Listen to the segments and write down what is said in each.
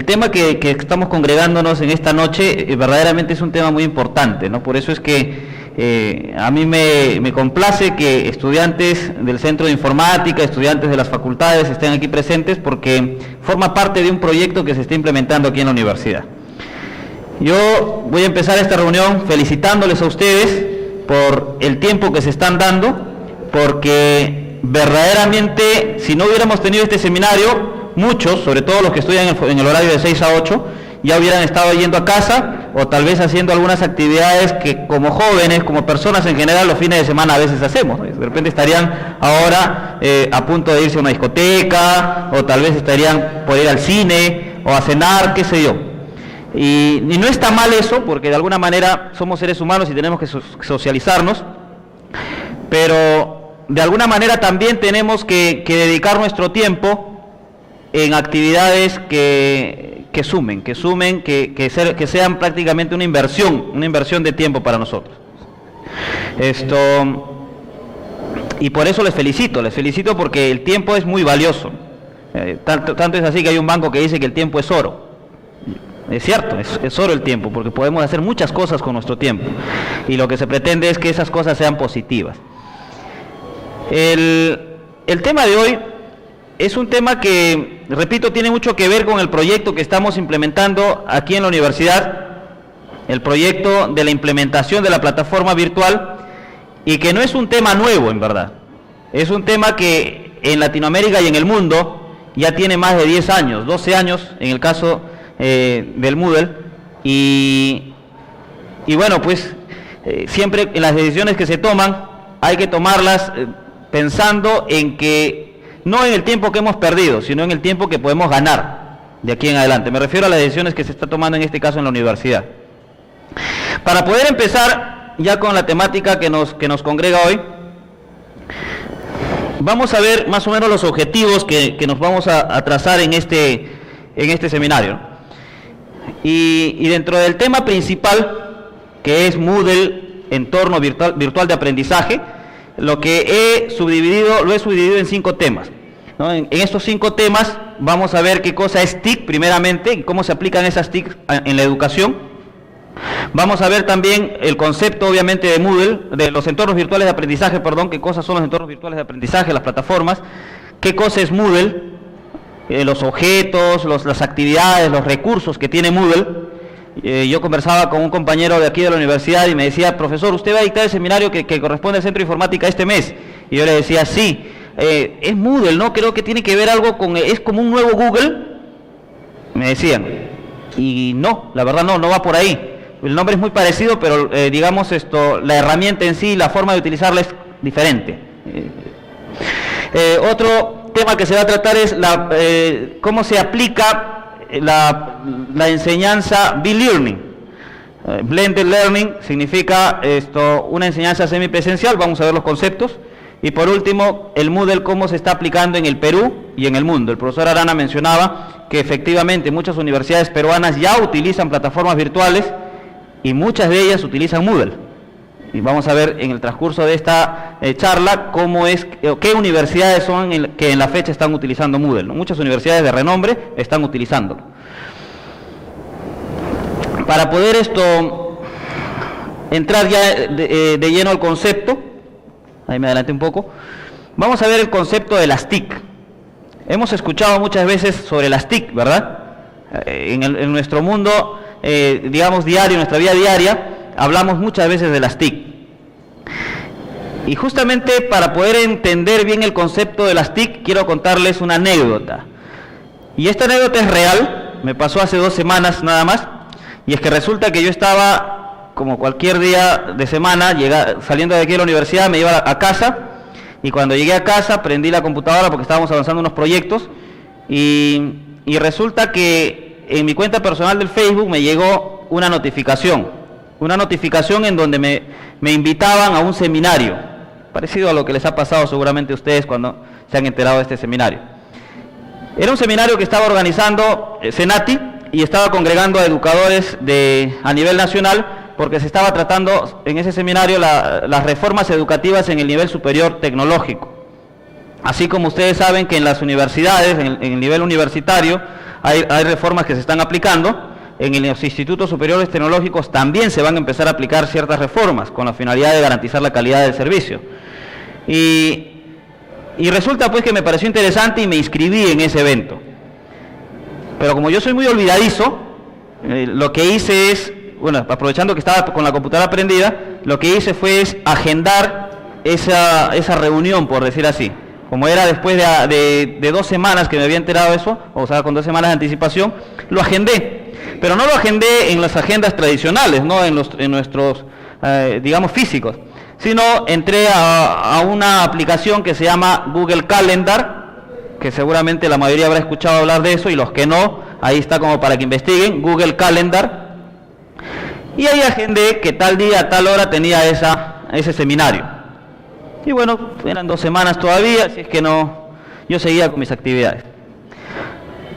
tema que estamos congregándonos en esta noche verdaderamente es un tema muy importante, ¿no? Por eso es que a mí me complace que estudiantes del Centro de Informática, estudiantes de las facultades estén aquí presentes, porque forma parte de un proyecto que se está implementando aquí en la universidad. Yo voy a empezar esta reunión felicitándoles a ustedes por el tiempo que se están dando, porque verdaderamente si no hubiéramos tenido este seminario, muchos, sobre todo los que estudian en el horario de 6 a 8, ya hubieran estado yendo a casa o tal vez haciendo algunas actividades que como jóvenes, como personas en general, los fines de semana a veces hacemos, ¿no? De repente estarían ahora a punto de irse a una discoteca, o tal vez estarían por ir al cine o a cenar, qué sé yo. Y no está mal eso, porque de alguna manera somos seres humanos y tenemos que socializarnos, pero de alguna manera también tenemos que dedicar nuestro tiempo en actividades que sumen, que sean prácticamente una inversión de tiempo para nosotros. Y por eso les felicito porque el tiempo es muy valioso. Tanto es así que hay un banco que dice que el tiempo es oro. Es cierto, es oro el tiempo, porque podemos hacer muchas cosas con nuestro tiempo, y lo que se pretende es que esas cosas sean positivas. El tema de hoy es un tema que, repito, tiene mucho que ver con el proyecto que estamos implementando aquí en la universidad, el proyecto de la implementación de la plataforma virtual, y que no es un tema nuevo en verdad, es un tema que en Latinoamérica y en el mundo ya tiene más de 10 años, 12 años en el caso del Moodle, y bueno, pues siempre en las decisiones que se toman hay que tomarlas pensando en que no en el tiempo que hemos perdido, sino en el tiempo que podemos ganar de aquí en adelante. Me refiero a las decisiones que se está tomando en este caso en la universidad. Para poder empezar ya con la temática que nos congrega hoy, vamos a ver más o menos los objetivos que nos vamos a trazar en este seminario. Y dentro del tema principal, que es Moodle, entorno virtual de aprendizaje, lo he subdividido en 5 temas, ¿no? En estos 5 temas vamos a ver qué cosa es TIC primeramente, y cómo se aplican esas TIC en la educación. Vamos a ver también el concepto, obviamente, de Moodle, de los entornos virtuales de aprendizaje, qué cosas son los entornos virtuales de aprendizaje, las plataformas, qué cosa es Moodle, los objetos, las actividades, los recursos que tiene Moodle. Yo conversaba con un compañero de aquí de la universidad y me decía: profesor, ¿usted va a dictar el seminario que corresponde al Centro de Informática este mes? Y yo le decía: sí, es Moodle, ¿no? Creo que tiene que ver algo es como un nuevo Google, me decían. Y no, la verdad no va por ahí. El nombre es muy parecido, pero digamos la herramienta en sí, la forma de utilizarla es diferente. Otro tema que se va a tratar es cómo se aplica la enseñanza B-Learning. Blended Learning significa una enseñanza semipresencial. Vamos a ver los conceptos. Y por último, el Moodle, cómo se está aplicando en el Perú y en el mundo. El profesor Arana mencionaba que efectivamente muchas universidades peruanas ya utilizan plataformas virtuales y muchas de ellas utilizan Moodle. Y vamos a ver en el transcurso de esta charla qué universidades son que en la fecha están utilizando Moodle, ¿no? Muchas universidades de renombre están utilizándolo. Para poder entrar ya de lleno al concepto, ahí me adelanté un poco, vamos a ver el concepto de las TIC. Hemos escuchado muchas veces sobre las TIC, ¿verdad? En nuestro mundo, digamos diario, en nuestra vida diaria, hablamos muchas veces de las TIC. Y justamente para poder entender bien el concepto de las TIC, quiero contarles una anécdota. Y esta anécdota es real, me pasó hace 2 semanas nada más, y es que resulta que yo estaba, como cualquier día de semana, saliendo de aquí de la universidad, me iba a casa, y cuando llegué a casa prendí la computadora porque estábamos avanzando unos proyectos, y resulta que en mi cuenta personal del Facebook me llegó una notificación en donde me invitaban a un seminario, parecido a lo que les ha pasado seguramente a ustedes cuando se han enterado de este seminario. Era un seminario que estaba organizando Senati y estaba congregando a educadores a nivel nacional, porque se estaba tratando en ese seminario las reformas educativas en el nivel superior tecnológico. Así como ustedes saben que en las universidades, en el nivel universitario, hay reformas que se están aplicando. En los institutos superiores tecnológicos también se van a empezar a aplicar ciertas reformas con la finalidad de garantizar la calidad del servicio. Y resulta pues que me pareció interesante y me inscribí en ese evento. Pero como yo soy muy olvidadizo, lo que hice es, bueno, aprovechando que estaba con la computadora prendida, lo que hice fue agendar esa reunión, por decir así. Como era después de 2 semanas que me había enterado de eso, o sea, con 2 semanas de anticipación, lo agendé. Pero no lo agendé en las agendas tradicionales, no en nuestros, digamos, físicos, sino entré a una aplicación que se llama Google Calendar, que seguramente la mayoría habrá escuchado hablar de eso, y los que no, ahí está como para que investiguen, Google Calendar. Y ahí agendé que tal día, tal hora tenía ese seminario. Y bueno, eran 2 semanas todavía, así es que no, yo seguía con mis actividades.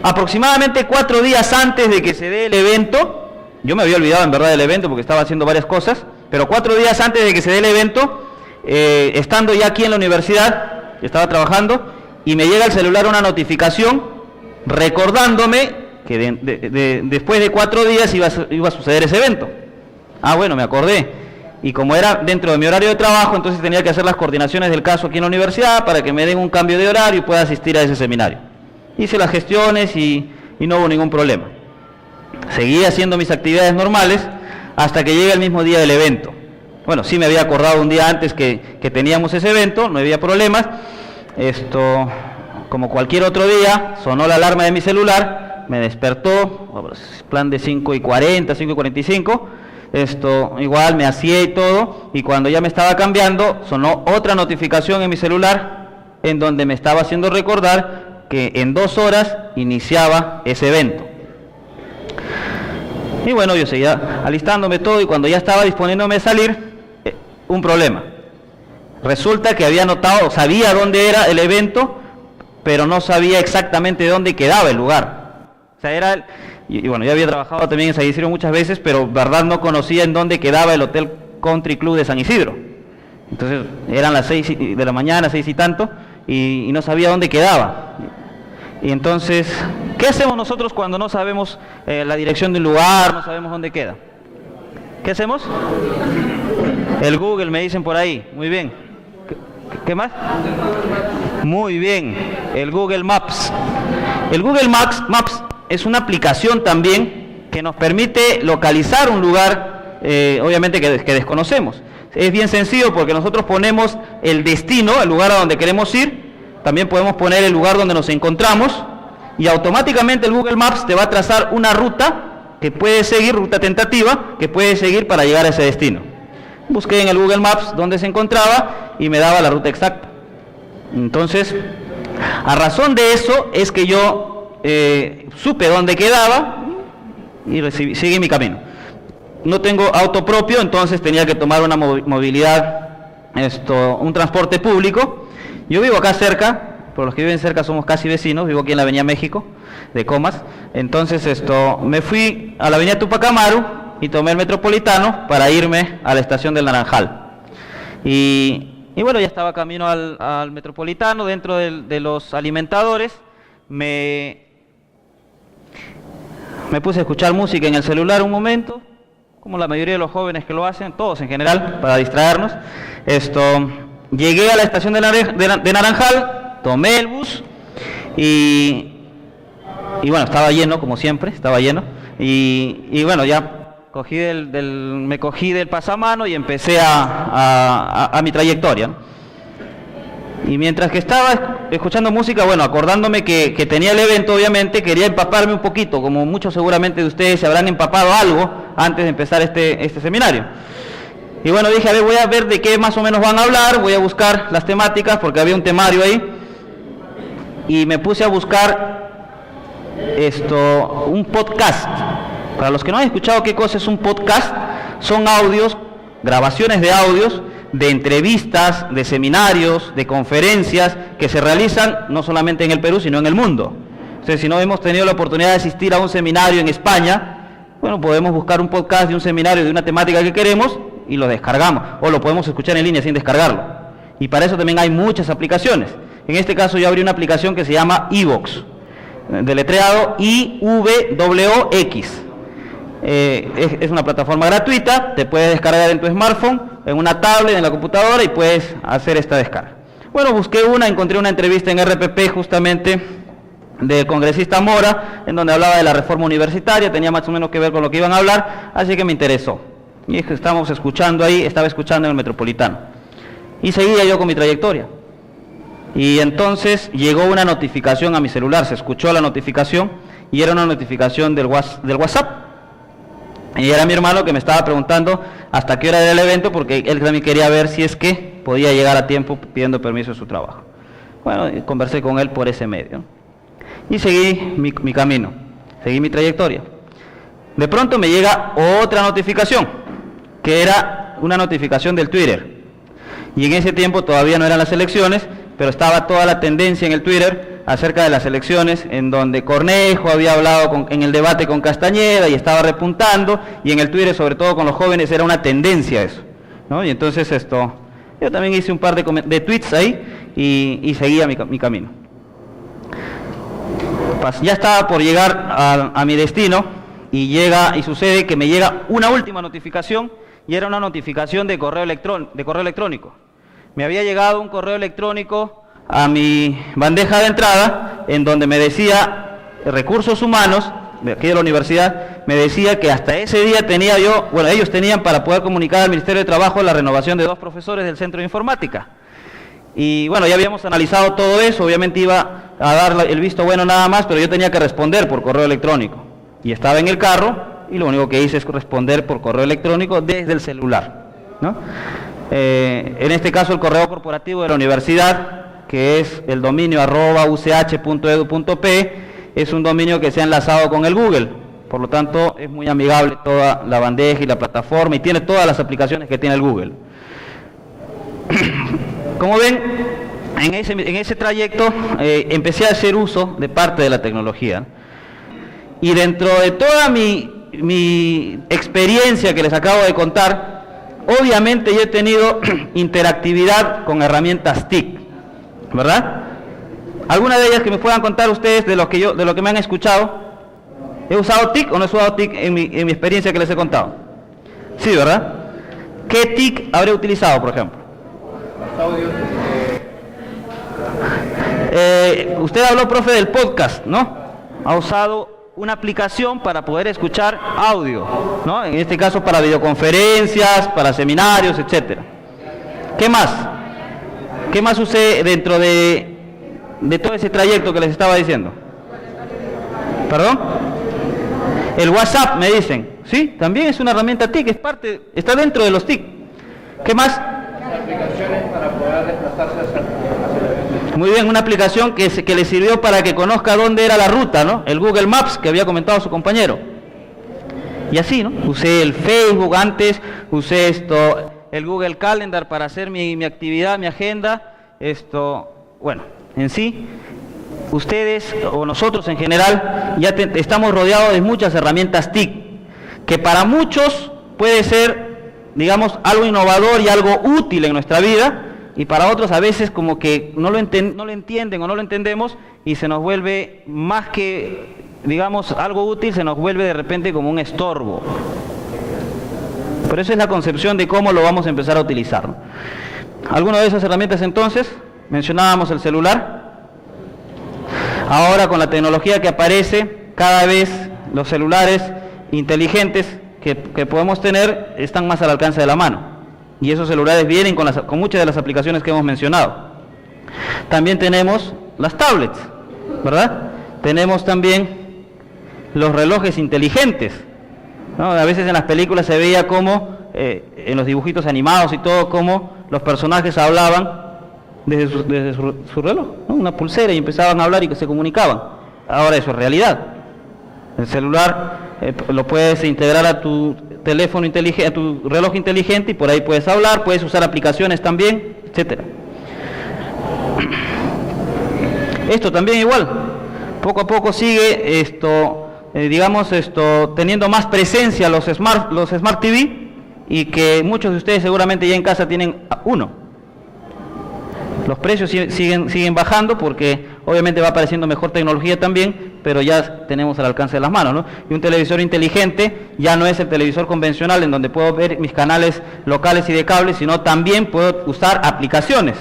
Aproximadamente 4 días antes de que se dé el evento, yo me había olvidado en verdad del evento porque estaba haciendo varias cosas, pero 4 días antes de que se dé el evento, estando ya aquí en la universidad, estaba trabajando, y me llega al celular una notificación recordándome que después de 4 días iba a suceder ese evento. Ah, bueno, me acordé. Y como era dentro de mi horario de trabajo, entonces tenía que hacer las coordinaciones del caso aquí en la universidad para que me den un cambio de horario y pueda asistir a ese seminario. Hice las gestiones y no hubo ningún problema. Seguí haciendo mis actividades normales hasta que llega el mismo día del evento. Bueno, sí me había acordado un día antes que teníamos ese evento, no había problemas. Como cualquier otro día, sonó la alarma de mi celular, me despertó, plan de 5:40, 5:45. Igual me hacía y todo, y cuando ya me estaba cambiando, sonó otra notificación en mi celular en donde me estaba haciendo recordar que en 2 horas iniciaba ese evento. Y bueno, yo seguía alistándome todo, y cuando ya estaba disponiéndome a salir, un problema. Resulta que había notado, sabía dónde era el evento, pero no sabía exactamente dónde quedaba el lugar. O sea, y bueno, yo había trabajado también en San Isidro muchas veces, pero verdad no conocía en dónde quedaba el Hotel Country Club de San Isidro. Entonces eran las 6 de la mañana, 6 y tanto, y no sabía dónde quedaba. Y entonces, ¿qué hacemos nosotros cuando no sabemos la dirección de un lugar, no sabemos dónde queda? ¿Qué hacemos? El Google, me dicen por ahí. Muy bien. ¿Qué más? Muy bien, el Google Maps. El Google Maps es una aplicación también que nos permite localizar un lugar, obviamente que desconocemos. Es bien sencillo porque nosotros ponemos el destino, el lugar a donde queremos ir, también podemos poner el lugar donde nos encontramos, y automáticamente el Google Maps te va a trazar una ruta que puedes seguir, ruta tentativa, que puedes seguir para llegar a ese destino. Busqué en el Google Maps dónde se encontraba y me daba la ruta exacta. Entonces, a razón de eso es que yo supe dónde quedaba y seguí mi camino. No tengo auto propio, entonces tenía que tomar una movilidad, un transporte público. Yo vivo acá cerca, por los que viven cerca somos casi vecinos, vivo aquí en la Avenida México, de Comas. Entonces me fui a la Avenida Tupac Amaru y tomé el Metropolitano para irme a la estación del Naranjal. Y bueno, ya estaba camino al Metropolitano, dentro de los alimentadores, me puse a escuchar música en el celular un momento, como la mayoría de los jóvenes que lo hacen, todos en general, para distraernos. Llegué a la estación de Naranjal, tomé el bus y bueno, estaba lleno, como siempre, estaba lleno. Y bueno, ya me cogí del pasamano y empecé a mi trayectoria, ¿no? Y mientras que estaba escuchando música, bueno, acordándome que tenía el evento, obviamente, quería empaparme un poquito, como muchos seguramente de ustedes se habrán empapado algo antes de empezar este seminario. Y bueno, dije, voy a ver de qué más o menos van a hablar, voy a buscar las temáticas, porque había un temario ahí, y me puse a buscar un podcast. Para los que no han escuchado qué cosa es un podcast, son audios, grabaciones de audios, de entrevistas, de seminarios, de conferencias que se realizan no solamente en el Perú, sino en el mundo. Entonces, si no hemos tenido la oportunidad de asistir a un seminario en España, bueno, podemos buscar un podcast de un seminario de una temática que queremos y lo descargamos, o lo podemos escuchar en línea sin descargarlo. Y para eso también hay muchas aplicaciones. En este caso yo abrí una aplicación que se llama iVoox. deletreado IWOX. Es una plataforma gratuita, te puedes descargar en tu smartphone, en una tablet, en la computadora, y puedes hacer esta descarga. Bueno, busqué encontré una entrevista en RPP justamente del congresista Mora, en donde hablaba de la reforma universitaria, tenía más o menos que ver con lo que iban a hablar, así que me interesó. Y estaba escuchando en el Metropolitano. Y seguía yo con mi trayectoria. Y entonces llegó una notificación a mi celular, se escuchó la notificación, y era una notificación del WhatsApp. Y era mi hermano que me estaba preguntando hasta qué hora era el evento, porque él también quería ver si es que podía llegar a tiempo pidiendo permiso de su trabajo. Bueno, conversé con él por ese medio. Y seguí mi camino, seguí mi trayectoria. De pronto me llega otra notificación, que era una notificación del Twitter. Y en ese tiempo todavía no eran las elecciones, pero estaba toda la tendencia en el Twitter acerca de las elecciones, en donde Cornejo había hablado en el debate con Castañeda y estaba repuntando, y en el Twitter, sobre todo con los jóvenes, era una tendencia eso, ¿no? Y entonces yo también hice un par de tweets ahí y seguía mi camino. Ya estaba por llegar a mi destino y sucede que me llega una última notificación, y era una notificación de correo electrónico. Me había llegado un correo electrónico a mi bandeja de entrada, en donde me decía Recursos Humanos, de aquí de la universidad, me decía que hasta ese día ellos tenían para poder comunicar al Ministerio de Trabajo la renovación de 2 profesores del Centro de Informática. Y bueno, ya habíamos analizado todo eso, obviamente iba a dar el visto bueno nada más, pero yo tenía que responder por correo electrónico. Y estaba en el carro, y lo único que hice es responder por correo electrónico desde el celular, ¿no? En este caso el correo corporativo de la universidad, que es el dominio @uch.edu.p, es un dominio que se ha enlazado con el Google, por lo tanto es muy amigable toda la bandeja y la plataforma, y tiene todas las aplicaciones que tiene el Google. Como ven, en ese trayecto empecé a hacer uso de parte de la tecnología, y dentro de toda mi experiencia que les acabo de contar, obviamente yo he tenido interactividad con herramientas TIC, ¿verdad? ¿Alguna de ellas que me puedan contar ustedes de lo que me han escuchado? ¿He usado TIC o no he usado TIC en mi experiencia que les he contado? Sí, ¿verdad? ¿Qué TIC habré utilizado, por ejemplo? Usted habló, profe, del podcast, ¿no? Ha usado una aplicación para poder escuchar audio, ¿no? En este caso para videoconferencias, para seminarios, etcétera. ¿Qué más? ¿Qué más usé dentro de todo ese trayecto que les estaba diciendo? ¿Perdón? El WhatsApp, me dicen. Sí, también es una herramienta TIC, está dentro de los TIC. ¿Qué más? Aplicaciones para poder desplazarse hacia el evento. Muy bien, una aplicación que le sirvió para que conozca dónde era la ruta, ¿no? El Google Maps, que había comentado su compañero. Y así, ¿no? Usé el Facebook antes, usé el Google Calendar para hacer mi actividad, mi agenda. Bueno, en sí, ustedes o nosotros en general ya estamos rodeados de muchas herramientas TIC, que para muchos puede ser, digamos, algo innovador y algo útil en nuestra vida, y para otros a veces como que no lo entienden o no lo entendemos, y se nos vuelve más que, digamos, algo útil, se nos vuelve de repente como un estorbo. Pero esa es la concepción de cómo lo vamos a empezar a utilizar, ¿no? ¿Alguna de esas herramientas entonces? Mencionábamos el celular. Ahora con la tecnología que aparece, cada vez los celulares inteligentes que podemos tener están más al alcance de la mano. Y esos celulares vienen con muchas de las aplicaciones que hemos mencionado. También tenemos las tablets, ¿verdad? Tenemos también los relojes inteligentes, ¿no? A veces en las películas se veía como, en los dibujitos animados y todo, como los personajes hablaban desde su reloj, ¿no? Una pulsera, y empezaban a hablar y que se comunicaban. Ahora eso es realidad. El celular lo puedes integrar a tu teléfono inteligente, a tu reloj inteligente, y por ahí puedes hablar, puedes usar aplicaciones también, etcétera. Esto también igual, poco a poco sigue teniendo más presencia los Smart TV, y que muchos de ustedes seguramente ya en casa tienen uno. Los precios siguen bajando porque obviamente va apareciendo mejor tecnología también, pero ya tenemos al alcance de las manos, ¿no? Y un televisor inteligente ya no es el televisor convencional en donde puedo ver mis canales locales y de cable, sino también puedo usar aplicaciones,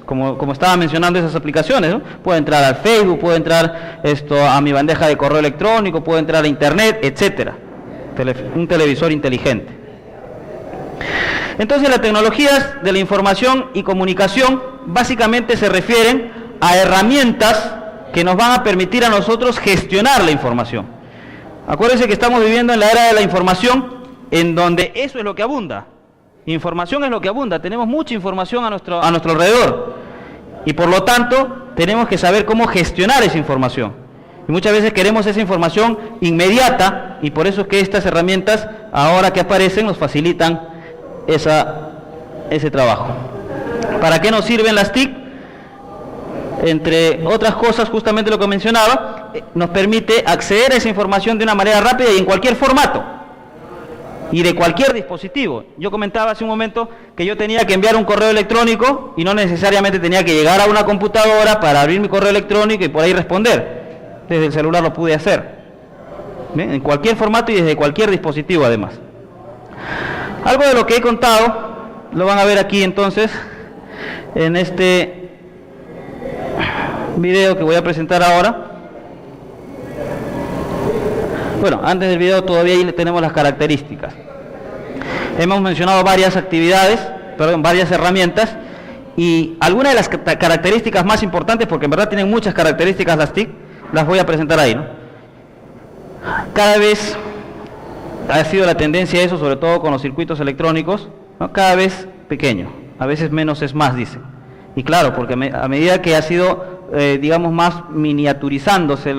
como estaba mencionando esas aplicaciones, ¿no? Puedo entrar al Facebook, puedo entrar a mi bandeja de correo electrónico, puedo entrar a internet, etcétera. Un televisor inteligente. Entonces las tecnologías de la información y comunicación básicamente se refieren a herramientas que nos van a permitir a nosotros gestionar la información. Acuérdense que estamos viviendo en la era de la información, en donde eso es lo que abunda. Información es lo que abunda, tenemos mucha información a nuestro alrededor. Y por lo tanto, tenemos que saber cómo gestionar esa información. Y muchas veces queremos esa información inmediata, y por eso es que estas herramientas, ahora que aparecen, nos facilitan ese trabajo. ¿Para qué nos sirven las TIC? Entre otras cosas, justamente lo que mencionaba, nos permite acceder a esa información de una manera rápida y en cualquier formato y de cualquier dispositivo. Yo comentaba hace un momento que yo tenía que enviar un correo electrónico y no necesariamente tenía que llegar a una computadora para abrir mi correo electrónico y por ahí responder. Desde el celular lo pude hacer. ¿Bien? En cualquier formato y desde cualquier dispositivo además. Algo de lo que he contado lo van a ver aquí entonces en este video que voy a presentar ahora. Bueno, antes del video todavía ahí tenemos las características. Hemos mencionado varias herramientas, y algunas de las características más importantes, porque en verdad tienen muchas características las TIC, las voy a presentar ahí, ¿no? Cada vez ha sido la tendencia eso, sobre todo con los circuitos electrónicos, ¿no? Cada vez pequeño, a veces menos es más, dicen. Y claro, porque a medida que ha sido, digamos, más miniaturizándose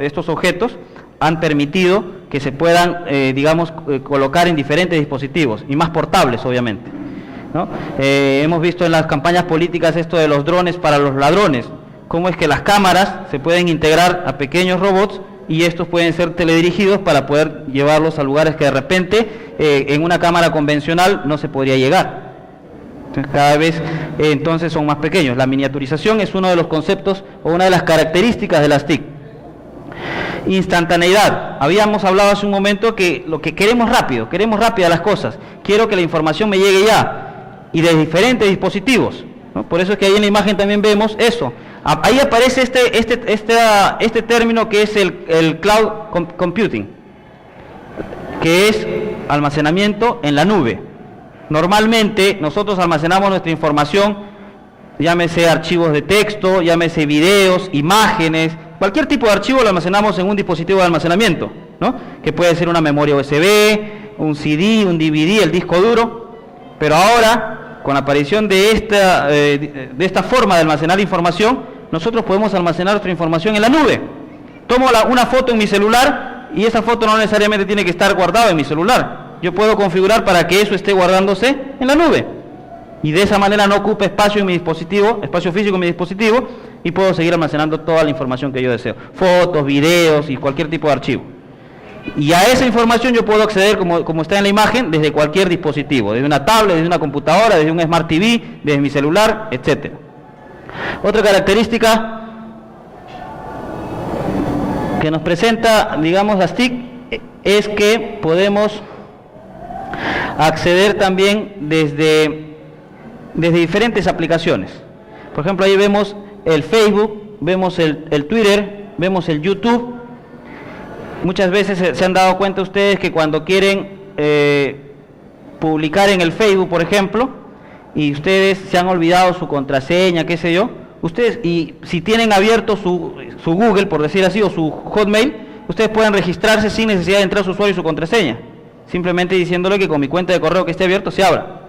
estos objetos, han permitido que se puedan, colocar en diferentes dispositivos, y más portables, obviamente, ¿no? Hemos visto en las campañas políticas esto de los drones para los ladrones, cómo es que las cámaras se pueden integrar a pequeños robots, y estos pueden ser teledirigidos para poder llevarlos a lugares que de repente en una cámara convencional no se podría llegar. Entonces, cada vez entonces son más pequeños. La miniaturización es uno de los conceptos o una de las características de las TIC. Instantaneidad. Habíamos hablado hace un momento que lo que queremos rápidas las cosas. Quiero que la información me llegue ya y de diferentes dispositivos, ¿no? Por eso es que ahí en la imagen también vemos eso. Ahí aparece este término que es el cloud computing, que es almacenamiento en la nube. Normalmente nosotros almacenamos nuestra información, llámese archivos de texto, llámese videos, imágenes, cualquier tipo de archivo lo almacenamos en un dispositivo de almacenamiento, ¿no? Que puede ser una memoria USB, un CD, un DVD, el disco duro. Pero ahora, con la aparición de esta forma de almacenar información, nosotros podemos almacenar nuestra información en la nube. Tomo una foto en mi celular y esa foto no necesariamente tiene que estar guardada en mi celular. Yo puedo configurar para que eso esté guardándose en la nube. Y de esa manera no ocupe espacio en mi dispositivo, espacio físico en mi dispositivo, y puedo seguir almacenando toda la información que yo deseo. Fotos, videos y cualquier tipo de archivo. Y a esa información yo puedo acceder, como está en la imagen, desde cualquier dispositivo, desde una tablet, desde una computadora, desde un Smart TV, desde mi celular, etcétera. Otra característica que nos presenta, digamos, las TIC, es que podemos acceder también desde diferentes aplicaciones. Por ejemplo, ahí vemos el Facebook, vemos el Twitter, vemos el YouTube. Muchas veces se han dado cuenta ustedes que cuando quieren publicar en el Facebook, por ejemplo, y ustedes se han olvidado su contraseña, qué sé yo, ustedes, y si tienen abierto su Google, por decir así, o su Hotmail, ustedes pueden registrarse sin necesidad de entrar su usuario y su contraseña, simplemente diciéndole que con mi cuenta de correo que esté abierto se abra.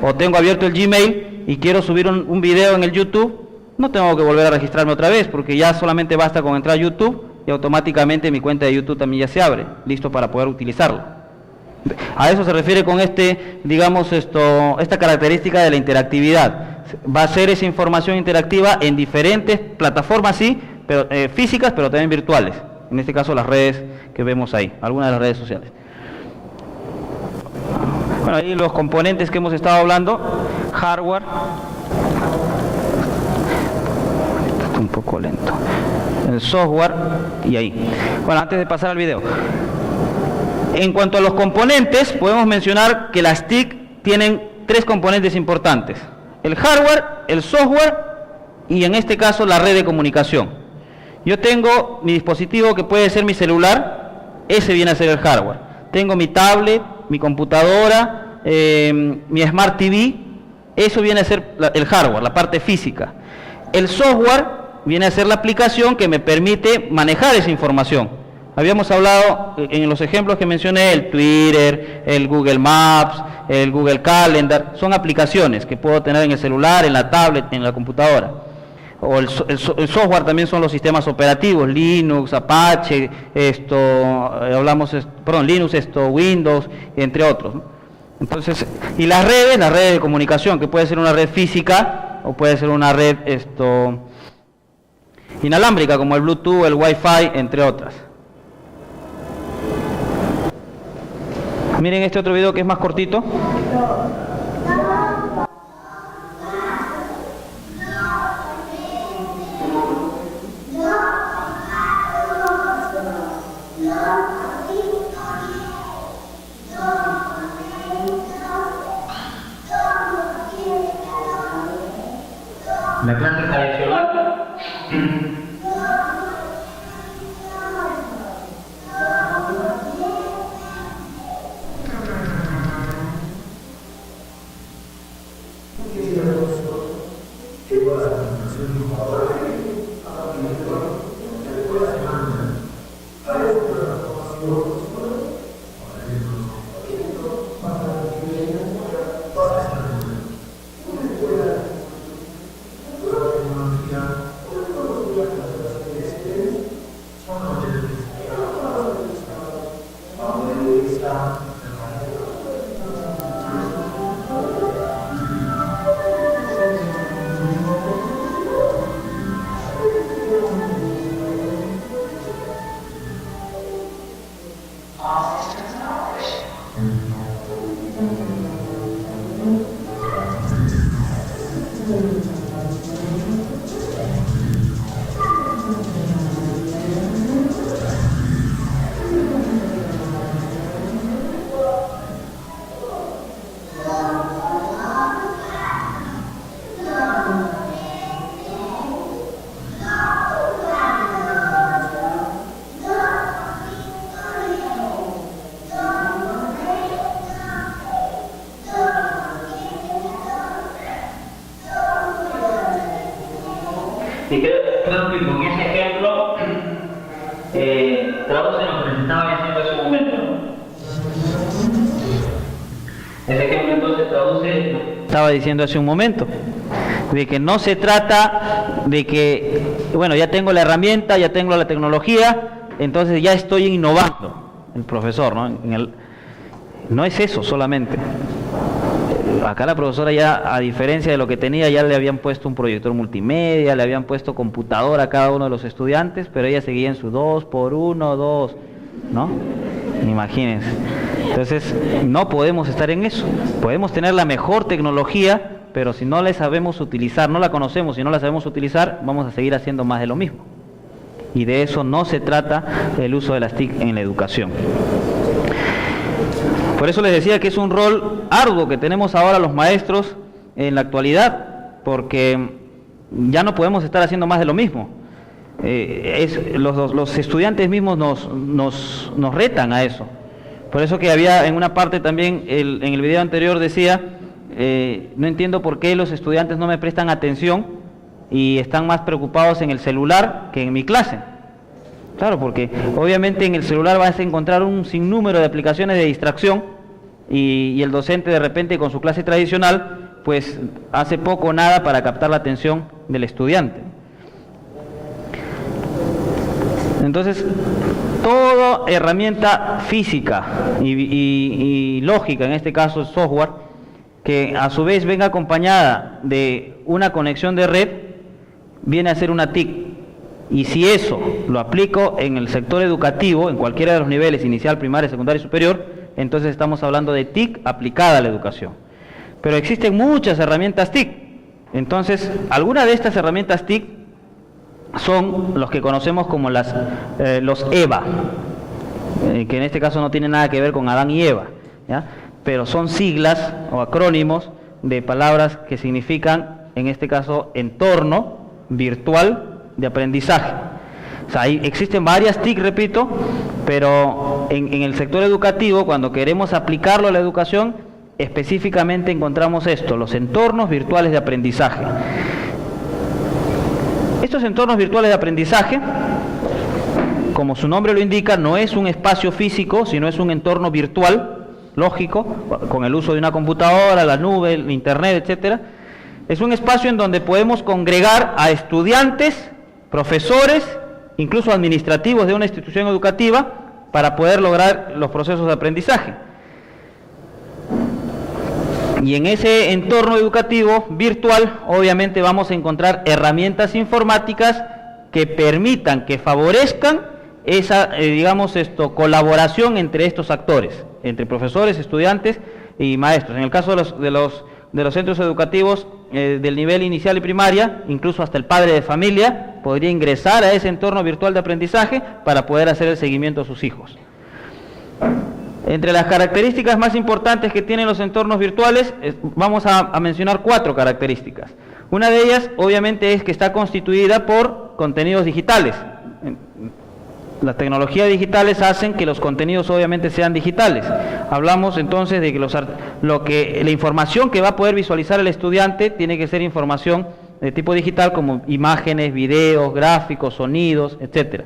O tengo abierto el Gmail y quiero subir un video en el YouTube, no tengo que volver a registrarme otra vez, porque ya solamente basta con entrar a YouTube y automáticamente mi cuenta de YouTube también ya se abre, listo para poder utilizarlo. A eso se refiere con esta característica de la interactividad. Va a ser esa información interactiva en diferentes plataformas, sí, pero físicas, pero también virtuales. En este caso las redes que vemos ahí, algunas de las redes sociales. Bueno, ahí los componentes que hemos estado hablando: hardware, poco lento. El software y ahí. Bueno, antes de pasar al video. En cuanto a los componentes, podemos mencionar que las TIC tienen tres componentes importantes. El hardware, el software y en este caso la red de comunicación. Yo tengo mi dispositivo que puede ser mi celular, ese viene a ser el hardware. Tengo mi tablet, mi computadora, mi Smart TV, eso viene a ser el hardware, la parte física. El software viene a ser la aplicación que me permite manejar esa información. Habíamos hablado en los ejemplos que mencioné, el Twitter, el Google Maps, el Google Calendar, son aplicaciones que puedo tener en el celular, en la tablet, en la computadora. O el software también son los sistemas operativos, Linux, Apache, Linux, Windows, entre otros, ¿no? Entonces, y las redes de comunicación, que puede ser una red física o puede ser una red inalámbrica, como el Bluetooth, el Wi-Fi, entre otras. Miren este otro video que es más cortito. La clase tradicional. Y creo que con ese ejemplo traduce lo que les estaba diciendo hace un momento. Ese ejemplo entonces traduce. Estaba diciendo hace un momento, de que no se trata de que, bueno, ya tengo la herramienta, ya tengo la tecnología, entonces ya estoy innovando, el profesor, ¿no? No es eso solamente. Acá la profesora ya, a diferencia de lo que tenía, ya le habían puesto un proyector multimedia, le habían puesto computadora a cada uno de los estudiantes, pero ella seguía en su 2x1, ¿no? Imagínense. Entonces, no podemos estar en eso. Podemos tener la mejor tecnología, pero si no la sabemos utilizar, no la conocemos y no la sabemos utilizar, vamos a seguir haciendo más de lo mismo. Y de eso no se trata el uso de las TIC en la educación. Por eso les decía que es un rol arduo que tenemos ahora los maestros en la actualidad, porque ya no podemos estar haciendo más de lo mismo. Los estudiantes mismos nos retan a eso. Por eso que había en una parte también, en el video anterior decía, no entiendo por qué los estudiantes no me prestan atención y están más preocupados en el celular que en mi clase. Claro, porque obviamente en el celular vas a encontrar un sinnúmero de aplicaciones de distracción y el docente de repente con su clase tradicional pues hace poco o nada para captar la atención del estudiante. Entonces, toda herramienta física y lógica, en este caso software, que a su vez venga acompañada de una conexión de red, viene a ser una TIC. Y si eso lo aplico en el sector educativo, en cualquiera de los niveles, inicial, primaria, secundaria y superior, entonces estamos hablando de TIC aplicada a la educación. Pero existen muchas herramientas TIC. Entonces, alguna de estas herramientas TIC son los que conocemos como los EVA, que en este caso no tiene nada que ver con Adán y Eva, ¿ya? Pero son siglas o acrónimos de palabras que significan, en este caso, entorno virtual de aprendizaje. O sea, existen varias TIC, repito, pero en el sector educativo, cuando queremos aplicarlo a la educación, específicamente encontramos esto, los entornos virtuales de aprendizaje. Estos entornos virtuales de aprendizaje, como su nombre lo indica, no es un espacio físico, sino es un entorno virtual, lógico, con el uso de una computadora, la nube, el internet, etcétera. Es un espacio en donde podemos congregar a estudiantes, profesores, incluso administrativos de una institución educativa, para poder lograr los procesos de aprendizaje. Y en ese entorno educativo virtual, obviamente vamos a encontrar herramientas informáticas que permitan, que favorezcan esa, colaboración entre estos actores, entre profesores, estudiantes y maestros. En el caso de los centros educativos del nivel inicial y primaria, incluso hasta el padre de familia podría ingresar a ese entorno virtual de aprendizaje para poder hacer el seguimiento a sus hijos. Entre las características más importantes que tienen los entornos virtuales, vamos a mencionar 4 características. Una de ellas, obviamente, es que está constituida por contenidos digitales. Las tecnologías digitales hacen que los contenidos obviamente sean digitales. Hablamos entonces de que la información que va a poder visualizar el estudiante tiene que ser información de tipo digital, como imágenes, videos, gráficos, sonidos, etcétera.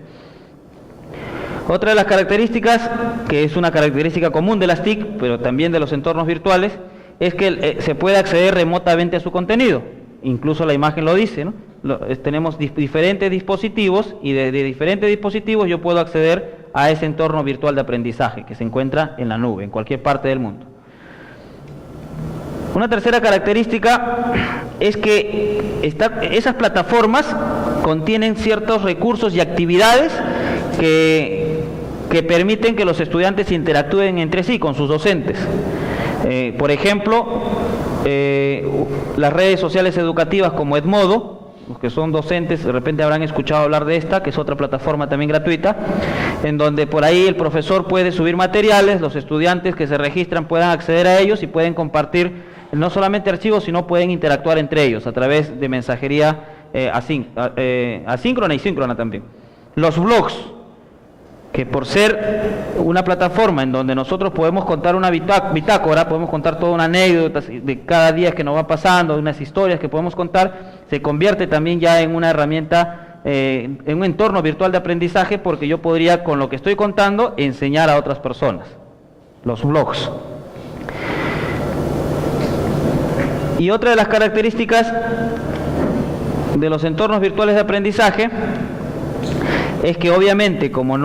Otra de las características, que es una característica común de las TIC, pero también de los entornos virtuales, es que se puede acceder remotamente a su contenido. Incluso la imagen lo dice, ¿no? Tenemos diferentes dispositivos y de diferentes dispositivos yo puedo acceder a ese entorno virtual de aprendizaje que se encuentra en la nube, en cualquier parte del mundo. Una tercera característica es que esas plataformas contienen ciertos recursos y actividades que permiten que los estudiantes interactúen entre sí con sus docentes. Por ejemplo, las redes sociales educativas como Edmodo, los que son docentes de repente habrán escuchado hablar de esta, que es otra plataforma también gratuita, en donde por ahí el profesor puede subir materiales, los estudiantes que se registran puedan acceder a ellos y pueden compartir no solamente archivos, sino pueden interactuar entre ellos a través de mensajería asíncrona y síncrona también. Los blogs, que por ser una plataforma en donde nosotros podemos contar una bitácora, podemos contar toda una anécdota de cada día que nos va pasando, unas historias que podemos contar, se convierte también ya en una herramienta, en un entorno virtual de aprendizaje, porque yo podría, con lo que estoy contando, enseñar a otras personas. Los blogs. Y otra de las características de los entornos virtuales de aprendizaje es que obviamente, como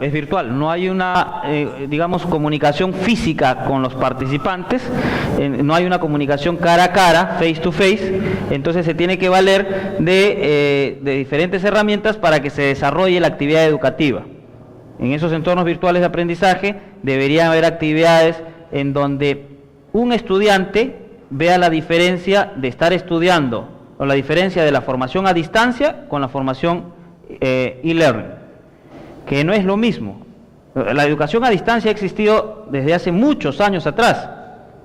es virtual, no hay una, comunicación física con los participantes, no hay una comunicación cara a cara, face to face, entonces se tiene que valer de diferentes herramientas para que se desarrolle la actividad educativa. En esos entornos virtuales de aprendizaje deberían haber actividades en donde un estudiante vea la diferencia de estar estudiando, o la diferencia de la formación a distancia con la formación e-learning, que no es lo mismo. La educación a distancia ha existido desde hace muchos años atrás,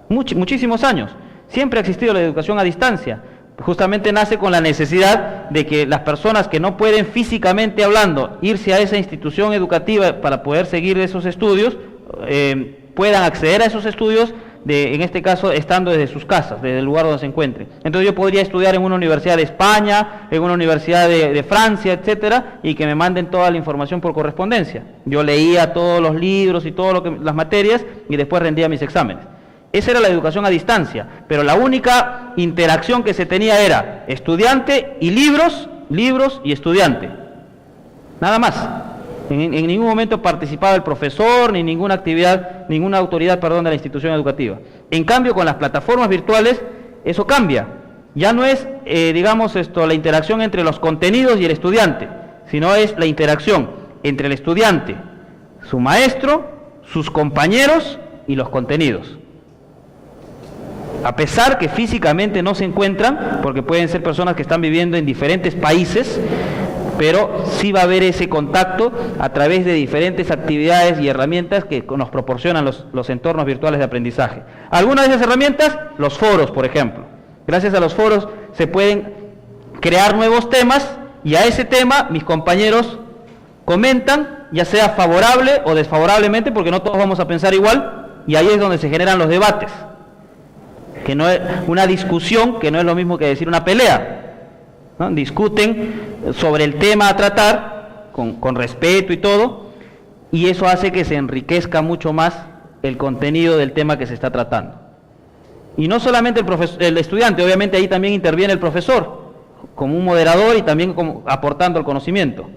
muchísimos años. Siempre ha existido la educación a distancia. Justamente nace con la necesidad de que las personas que no pueden físicamente hablando irse a esa institución educativa para poder seguir esos estudios, puedan acceder a esos estudios, en este caso estando desde sus casas, desde el lugar donde se encuentren. Entonces yo podría estudiar en una universidad de España, en una universidad de Francia, etcétera, y que me manden toda la información por correspondencia. Yo leía todos los libros y todas las materias y después rendía mis exámenes. Esa era la educación a distancia, pero la única interacción que se tenía era estudiante y libros y estudiante. Nada más. En ningún momento participaba el profesor, ni ninguna autoridad de la institución educativa. En cambio, con las plataformas virtuales, eso cambia. Ya no es, la interacción entre los contenidos y el estudiante, sino es la interacción entre el estudiante, su maestro, sus compañeros y los contenidos. A pesar que físicamente no se encuentran, porque pueden ser personas que están viviendo en diferentes países, pero sí va a haber ese contacto a través de diferentes actividades y herramientas que nos proporcionan los entornos virtuales de aprendizaje. Algunas de esas herramientas, los foros, por ejemplo. Gracias a los foros se pueden crear nuevos temas y a ese tema mis compañeros comentan, ya sea favorable o desfavorablemente, porque no todos vamos a pensar igual, y ahí es donde se generan los debates, que no es una discusión, que no es lo mismo que decir una pelea, ¿no? Discuten sobre el tema a tratar, con respeto y todo, y eso hace que se enriquezca mucho más el contenido del tema que se está tratando. Y no solamente el estudiante, obviamente ahí también interviene el profesor, como un moderador y también como aportando el conocimiento.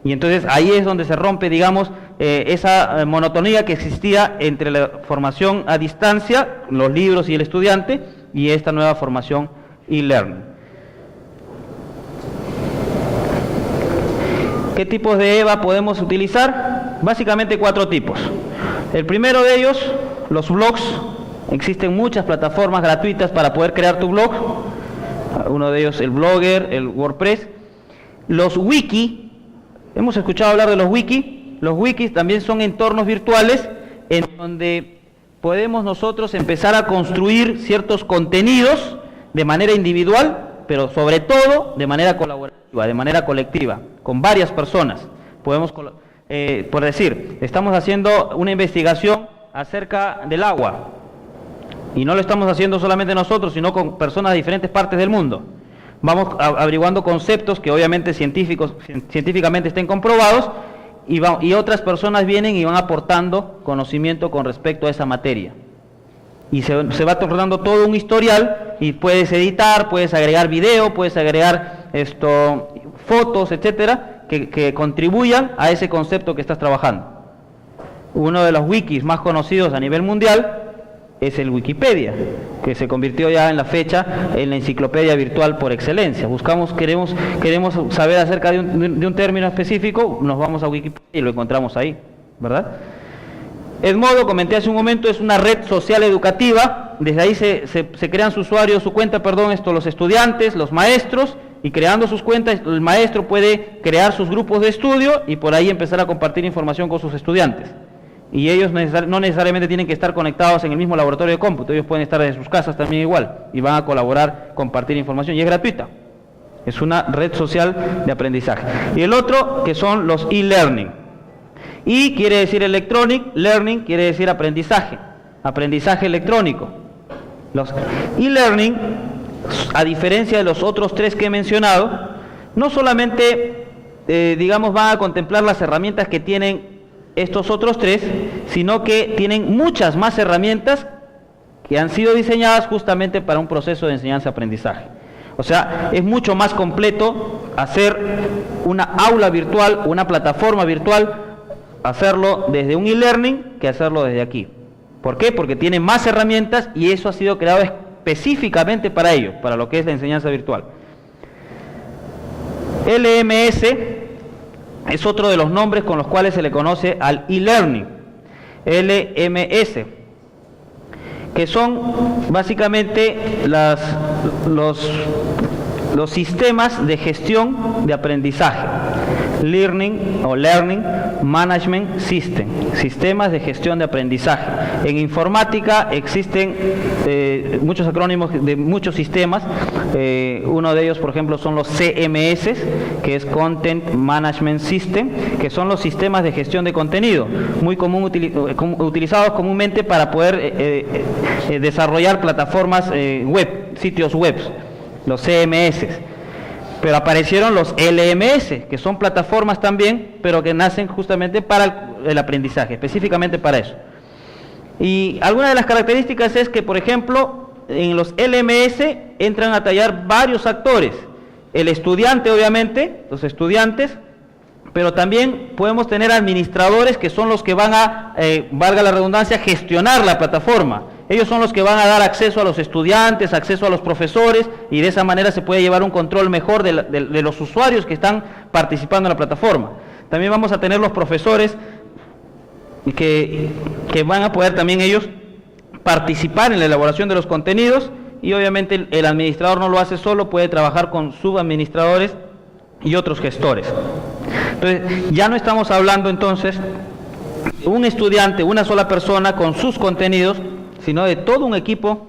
Y entonces ahí es donde se rompe, digamos, esa monotonía que existía entre la formación a distancia, los libros y el estudiante, y esta nueva formación e-learning. ¿Qué tipos de EVA podemos utilizar? Básicamente 4 tipos. El primero de ellos, los blogs. Existen muchas plataformas gratuitas para poder crear tu blog. Uno de ellos el Blogger, el WordPress. Los wiki. Hemos escuchado hablar de los wiki. Los wikis también son entornos virtuales en donde podemos nosotros empezar a construir ciertos contenidos de manera individual, pero sobre todo de manera colaborativa, de manera colectiva, con varias personas. Podemos, por decir, estamos haciendo una investigación acerca del agua, y no lo estamos haciendo solamente nosotros, sino con personas de diferentes partes del mundo. Vamos averiguando conceptos que obviamente científicamente estén comprobados, y otras personas vienen y van aportando conocimiento con respecto a esa materia. Y se va tornando todo un historial, y puedes editar, puedes agregar video, puedes agregar fotos, etcétera, que contribuyan a ese concepto que estás trabajando. Uno de los wikis más conocidos a nivel mundial es el Wikipedia, que se convirtió ya en la fecha en la enciclopedia virtual por excelencia. Queremos saber acerca de un término específico, nos vamos a Wikipedia y lo encontramos ahí, ¿verdad? Edmodo, comenté hace un momento, es una red social educativa. Desde ahí se crean su usuario, su cuenta, los estudiantes, los maestros, y creando sus cuentas, el maestro puede crear sus grupos de estudio y por ahí empezar a compartir información con sus estudiantes. Y ellos no necesariamente tienen que estar conectados en el mismo laboratorio de cómputo, ellos pueden estar desde sus casas también igual, y van a colaborar, compartir información, y es gratuita. Es una red social de aprendizaje. Y el otro, que son los e-learning. E quiere decir electronic, learning quiere decir aprendizaje electrónico. Los e-learning, a diferencia de los otros 3 que he mencionado, no solamente, van a contemplar las herramientas que tienen estos otros 3, sino que tienen muchas más herramientas que han sido diseñadas justamente para un proceso de enseñanza-aprendizaje. O sea, es mucho más completo hacer una aula virtual, una plataforma virtual, hacerlo desde un e-learning que hacerlo desde aquí. ¿Por qué? Porque tiene más herramientas y eso ha sido creado específicamente para ello, para lo que es la enseñanza virtual. LMS es otro de los nombres con los cuales se le conoce al e-learning. LMS, que son básicamente los sistemas de gestión de aprendizaje. Learning Management System, sistemas de gestión de aprendizaje. En informática existen muchos acrónimos de muchos sistemas. Uno de ellos, por ejemplo, son los CMS, que es Content Management System, que son los sistemas de gestión de contenido, muy utilizados comúnmente para poder desarrollar plataformas web, sitios web, los CMS. Pero aparecieron los LMS, que son plataformas también, pero que nacen justamente para el aprendizaje, específicamente para eso. Y alguna de las características es que, por ejemplo, en los LMS entran a tallar varios actores. El estudiante, obviamente, los estudiantes, pero también podemos tener administradores que son los que van a, valga la redundancia, gestionar la plataforma. Ellos son los que van a dar acceso a los estudiantes, acceso a los profesores, y de esa manera se puede llevar un control mejor de los usuarios que están participando en la plataforma. También vamos a tener los profesores que van a poder también ellos participar en la elaboración de los contenidos, y obviamente el administrador no lo hace solo, puede trabajar con subadministradores y otros gestores. Entonces, ya no estamos hablando entonces de un estudiante, una sola persona con sus contenidos, sino de todo un equipo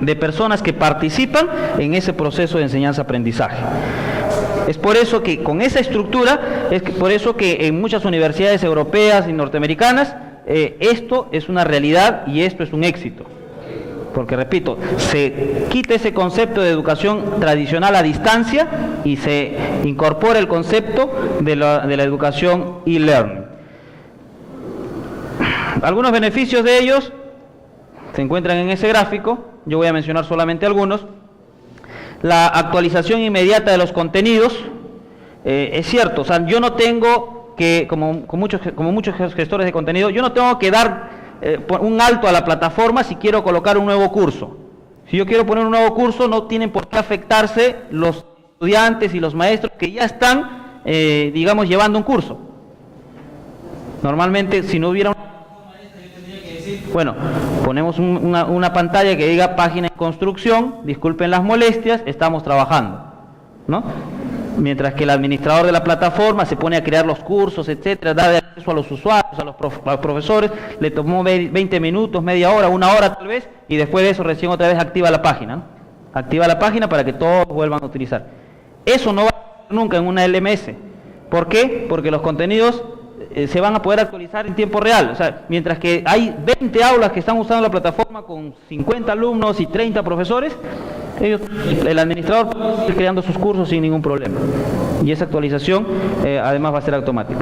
de personas que participan en ese proceso de enseñanza-aprendizaje. Es por eso que con esa estructura, por eso que en muchas universidades europeas y norteamericanas, esto es una realidad y esto es un éxito. Porque, repito, se quita ese concepto de educación tradicional a distancia y se incorpora el concepto de la educación e-learning. Algunos beneficios de ellos se encuentran en ese gráfico, yo voy a mencionar solamente algunos. La actualización inmediata de los contenidos, es cierto, o sea, yo no tengo que, como muchos gestores de contenido, yo no tengo que dar un alto a la plataforma si quiero colocar un nuevo curso. Si yo quiero poner un nuevo curso, no tienen por qué afectarse los estudiantes y los maestros que ya están, digamos, llevando un curso. Normalmente, si no hubiera bueno, ponemos una pantalla que diga página en construcción, disculpen las molestias, estamos trabajando, ¿no? Mientras que el administrador de la plataforma se pone a crear los cursos, etcétera, da acceso a los usuarios, a los profesores, le tomó 20 minutos, media hora, una hora tal vez, y después de eso recién otra vez activa la página, ¿no? Activa la página para que todos vuelvan a utilizar. Eso no va a ser nunca en una LMS. ¿Por qué? Porque los contenidos se van a poder actualizar en tiempo real. O sea, mientras que hay 20 aulas que están usando la plataforma con 50 alumnos y 30 profesores, el administrador puede ir creando sus cursos sin ningún problema. Y esa actualización además va a ser automática.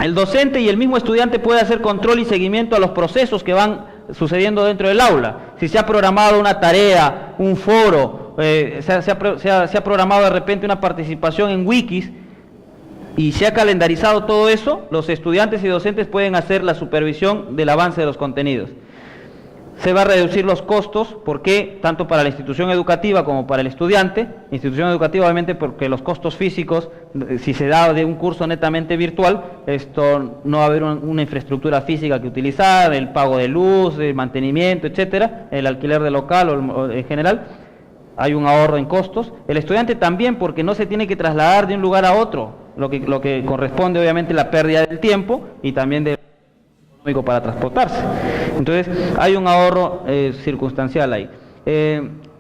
El docente y el mismo estudiante puede hacer control y seguimiento a los procesos que van sucediendo dentro del aula. Si se ha programado una tarea, un foro, se ha programado de repente una participación en wikis, y se ha calendarizado todo eso, los estudiantes y docentes pueden hacer la supervisión del avance de los contenidos. Se va a reducir los costos, porque tanto para la institución educativa como para el estudiante, institución educativa obviamente porque los costos físicos, si se da de un curso netamente virtual, esto no va a haber una infraestructura física que utilizar, el pago de luz, el mantenimiento, etcétera, el alquiler de local o en general, hay un ahorro en costos. El estudiante también porque no se tiene que trasladar de un lugar a otro, lo que corresponde obviamente la pérdida del tiempo y también del económico para transportarse. Entonces hay un ahorro circunstancial ahí.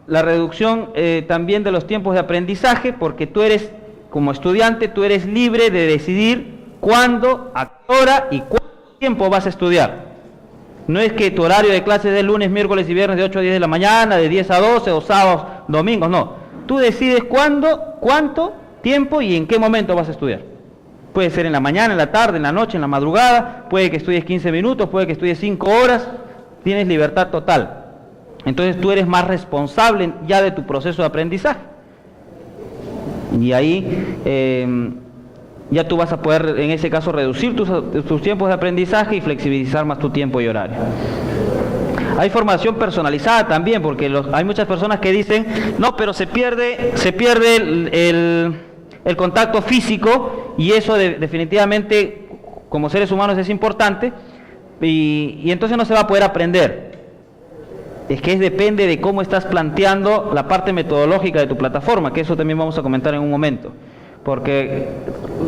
La reducción también de los tiempos de aprendizaje, porque tú eres, como estudiante, tú eres libre de decidir cuándo, a qué hora y cuánto tiempo vas a estudiar. No es que tu horario de clases es de lunes, miércoles y viernes de 8 a 10 de la mañana, de 10 a 12 o sábados, domingos, no. Tú decides cuándo, cuánto tiempo y en qué momento vas a estudiar. Puede ser en la mañana, en la tarde, en la noche, en la madrugada, puede que estudies 15 minutos, puede que estudies 5 horas, tienes libertad total. Entonces tú eres más responsable ya de tu proceso de aprendizaje. Y ahí ya tú vas a poder, en ese caso, reducir tus tiempos de aprendizaje y flexibilizar más tu tiempo y horario. Hay formación personalizada también, porque hay muchas personas que dicen, no, pero se pierde el contacto físico, y eso definitivamente como seres humanos es importante, y entonces no se va a poder aprender. Es que depende de cómo estás planteando la parte metodológica de tu plataforma, que eso también vamos a comentar en un momento. Porque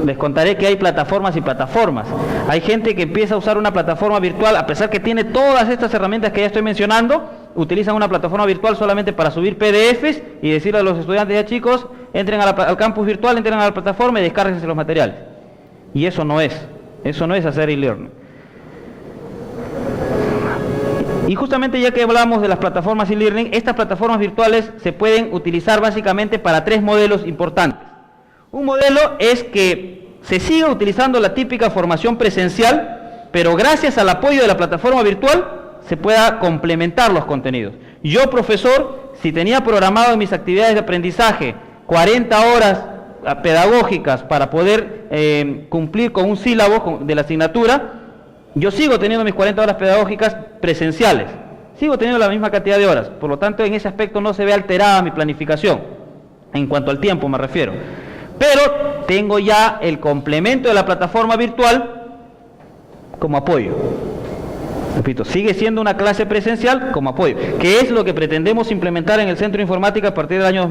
les contaré que hay plataformas y plataformas. Hay gente que empieza a usar una plataforma virtual, a pesar que tiene todas estas herramientas que ya estoy mencionando, utilizan una plataforma virtual solamente para subir PDFs y decirle a los estudiantes, ya chicos, entren al campus virtual, entren a la plataforma y descárguense los materiales. Y eso no es hacer e-learning. Y justamente ya que hablamos de las plataformas e-learning, estas plataformas virtuales se pueden utilizar básicamente para 3 modelos importantes. Un modelo es que se siga utilizando la típica formación presencial, pero gracias al apoyo de la plataforma virtual se pueda complementar los contenidos. Yo, profesor, si tenía programado en mis actividades de aprendizaje 40 horas pedagógicas para poder cumplir con un sílabo de la asignatura, yo sigo teniendo mis 40 horas pedagógicas presenciales, sigo teniendo la misma cantidad de horas, por lo tanto en ese aspecto no se ve alterada mi planificación, en cuanto al tiempo me refiero. Pero tengo ya el complemento de la plataforma virtual como apoyo. Repito, sigue siendo una clase presencial como apoyo, que es lo que pretendemos implementar en el Centro de Informática a partir del año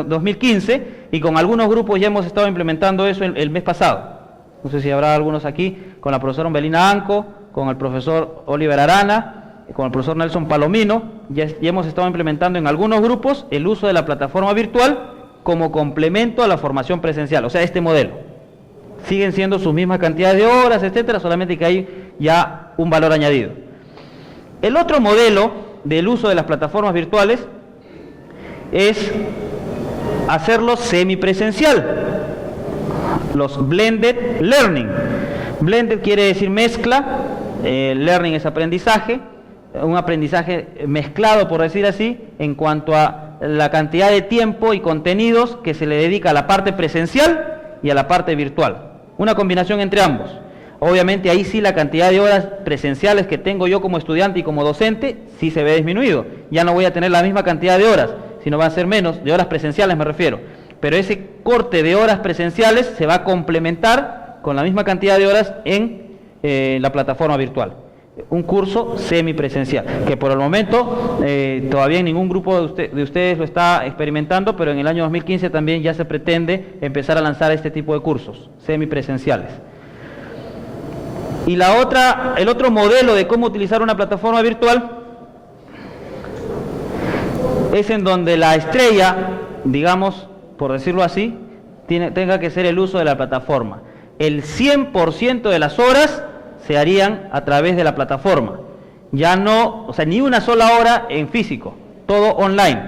2015, y con algunos grupos ya hemos estado implementando eso el mes pasado. No sé si habrá algunos aquí, con la profesora Ombelina Anco, con el profesor Oliver Arana, con el profesor Nelson Palomino, ya hemos estado implementando en algunos grupos el uso de la plataforma virtual como complemento a la formación presencial, o sea, este modelo. Siguen siendo sus mismas cantidades de horas, etcétera, solamente que hay ya un valor añadido. El otro modelo del uso de las plataformas virtuales es hacerlo semipresencial, los blended learning. Blended quiere decir mezcla, learning es aprendizaje, un aprendizaje mezclado, por decir así, en cuanto a la cantidad de tiempo y contenidos que se le dedica a la parte presencial y a la parte virtual. Una combinación entre ambos. Obviamente ahí sí la cantidad de horas presenciales que tengo yo como estudiante y como docente sí se ve disminuido. Ya no voy a tener la misma cantidad de horas, sino va a ser menos, de horas presenciales me refiero. Pero ese corte de horas presenciales se va a complementar con la misma cantidad de horas en la plataforma virtual. Un curso semipresencial, que por el momento todavía ningún grupo de ustedes lo está experimentando, pero en el año 2015 también ya se pretende empezar a lanzar este tipo de cursos semipresenciales. Y el otro modelo de cómo utilizar una plataforma virtual es en donde la estrella, digamos, por decirlo así, tenga que ser el uso de la plataforma. El 100% de las horas se harían a través de la plataforma. Ya no, o sea, ni una sola hora en físico, todo online.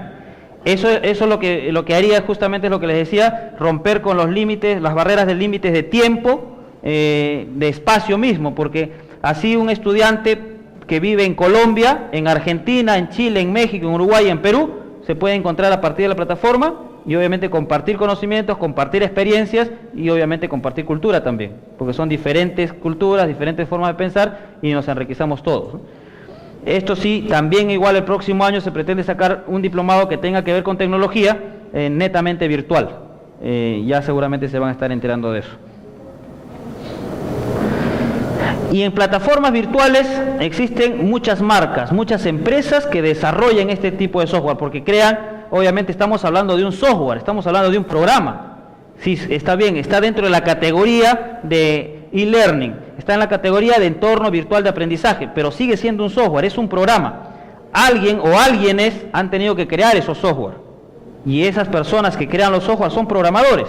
Eso es lo que haría, justamente es lo que les decía, romper con los límites, las barreras de límites de tiempo, de espacio mismo, porque así un estudiante que vive en Colombia, en Argentina, en Chile, en México, en Uruguay, en Perú, se puede encontrar a partir de la plataforma y obviamente compartir conocimientos, compartir experiencias y obviamente compartir cultura también, porque son diferentes culturas, diferentes formas de pensar y nos enriquecemos todos, ¿no? Esto sí, también igual el próximo año se pretende sacar un diplomado que tenga que ver con tecnología, netamente virtual. Ya seguramente se van a estar enterando de eso. Y en plataformas virtuales existen muchas marcas, muchas empresas que desarrollan este tipo de software, porque crean, obviamente estamos hablando de un software, estamos hablando de un programa. Sí, está bien, está dentro de la categoría de e-learning, está en la categoría de entorno virtual de aprendizaje, pero sigue siendo un software, es un programa. Alguien o alguienes han tenido que crear esos software, y esas personas que crean los software son programadores.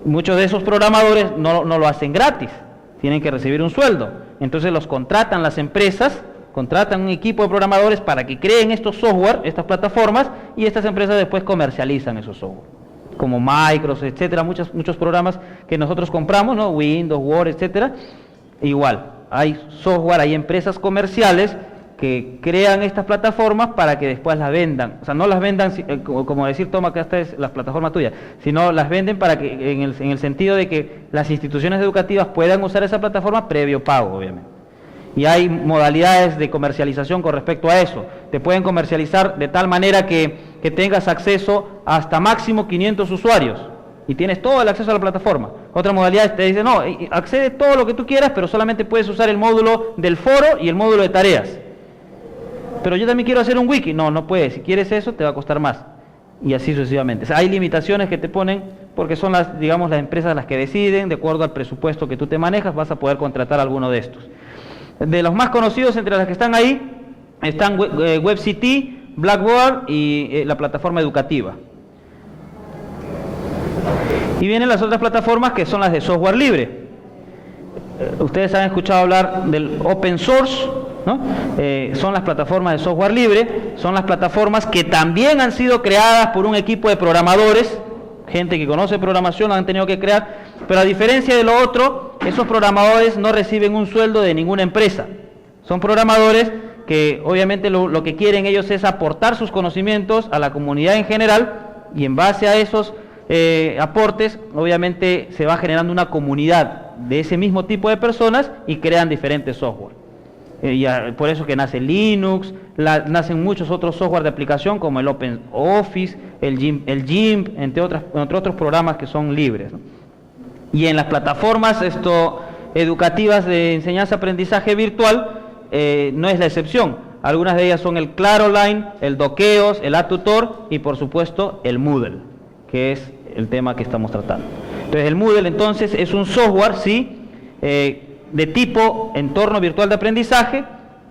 Muchos de esos programadores no lo hacen gratis, tienen que recibir un sueldo. Entonces los contratan las empresas, contratan un equipo de programadores para que creen estos software, estas plataformas, y estas empresas después comercializan esos software, como Microsoft, etcétera, muchos programas que nosotros compramos, ¿no? Windows, Word, etcétera. Igual, hay software, hay empresas comerciales que crean estas plataformas para que después las vendan. O sea, no las vendan como decir, toma que esta es la plataforma tuya, sino las venden para que en el sentido de que las instituciones educativas puedan usar esa plataforma previo pago, obviamente. Y hay modalidades de comercialización con respecto a eso. Te pueden comercializar de tal manera que tengas acceso hasta máximo 500 usuarios y tienes todo el acceso a la plataforma. Otra modalidad te dice, no, accede todo lo que tú quieras, pero solamente puedes usar el módulo del foro y el módulo de tareas. Pero yo también quiero hacer un wiki. No puedes. Si quieres eso, te va a costar más. Y así sucesivamente. O sea, hay limitaciones que te ponen porque son las empresas las que deciden, de acuerdo al presupuesto que tú te manejas, vas a poder contratar alguno de estos. De los más conocidos entre las que están ahí, están WebCT, Blackboard y la plataforma educativa. Y vienen las otras plataformas que son las de software libre. Ustedes han escuchado hablar del open source, ¿no? Son las plataformas de software libre, son las plataformas que también han sido creadas por un equipo de programadores, gente que conoce programación, lo han tenido que crear, pero a diferencia de lo otro, esos programadores no reciben un sueldo de ninguna empresa. Son programadores que obviamente lo que quieren ellos es aportar sus conocimientos a la comunidad en general, y en base a esos aportes, obviamente se va generando una comunidad de ese mismo tipo de personas y crean diferentes software. Por eso que nace Linux, nacen muchos otros software de aplicación como el OpenOffice, el GIMP, entre otros programas que son libres, ¿no? Y en las plataformas educativas de enseñanza-aprendizaje virtual, no es la excepción. Algunas de ellas son el Claroline, el Dokeos, el Atutor y por supuesto el Moodle, que es el tema que estamos tratando. Entonces el Moodle entonces es un software, sí, de tipo entorno virtual de aprendizaje,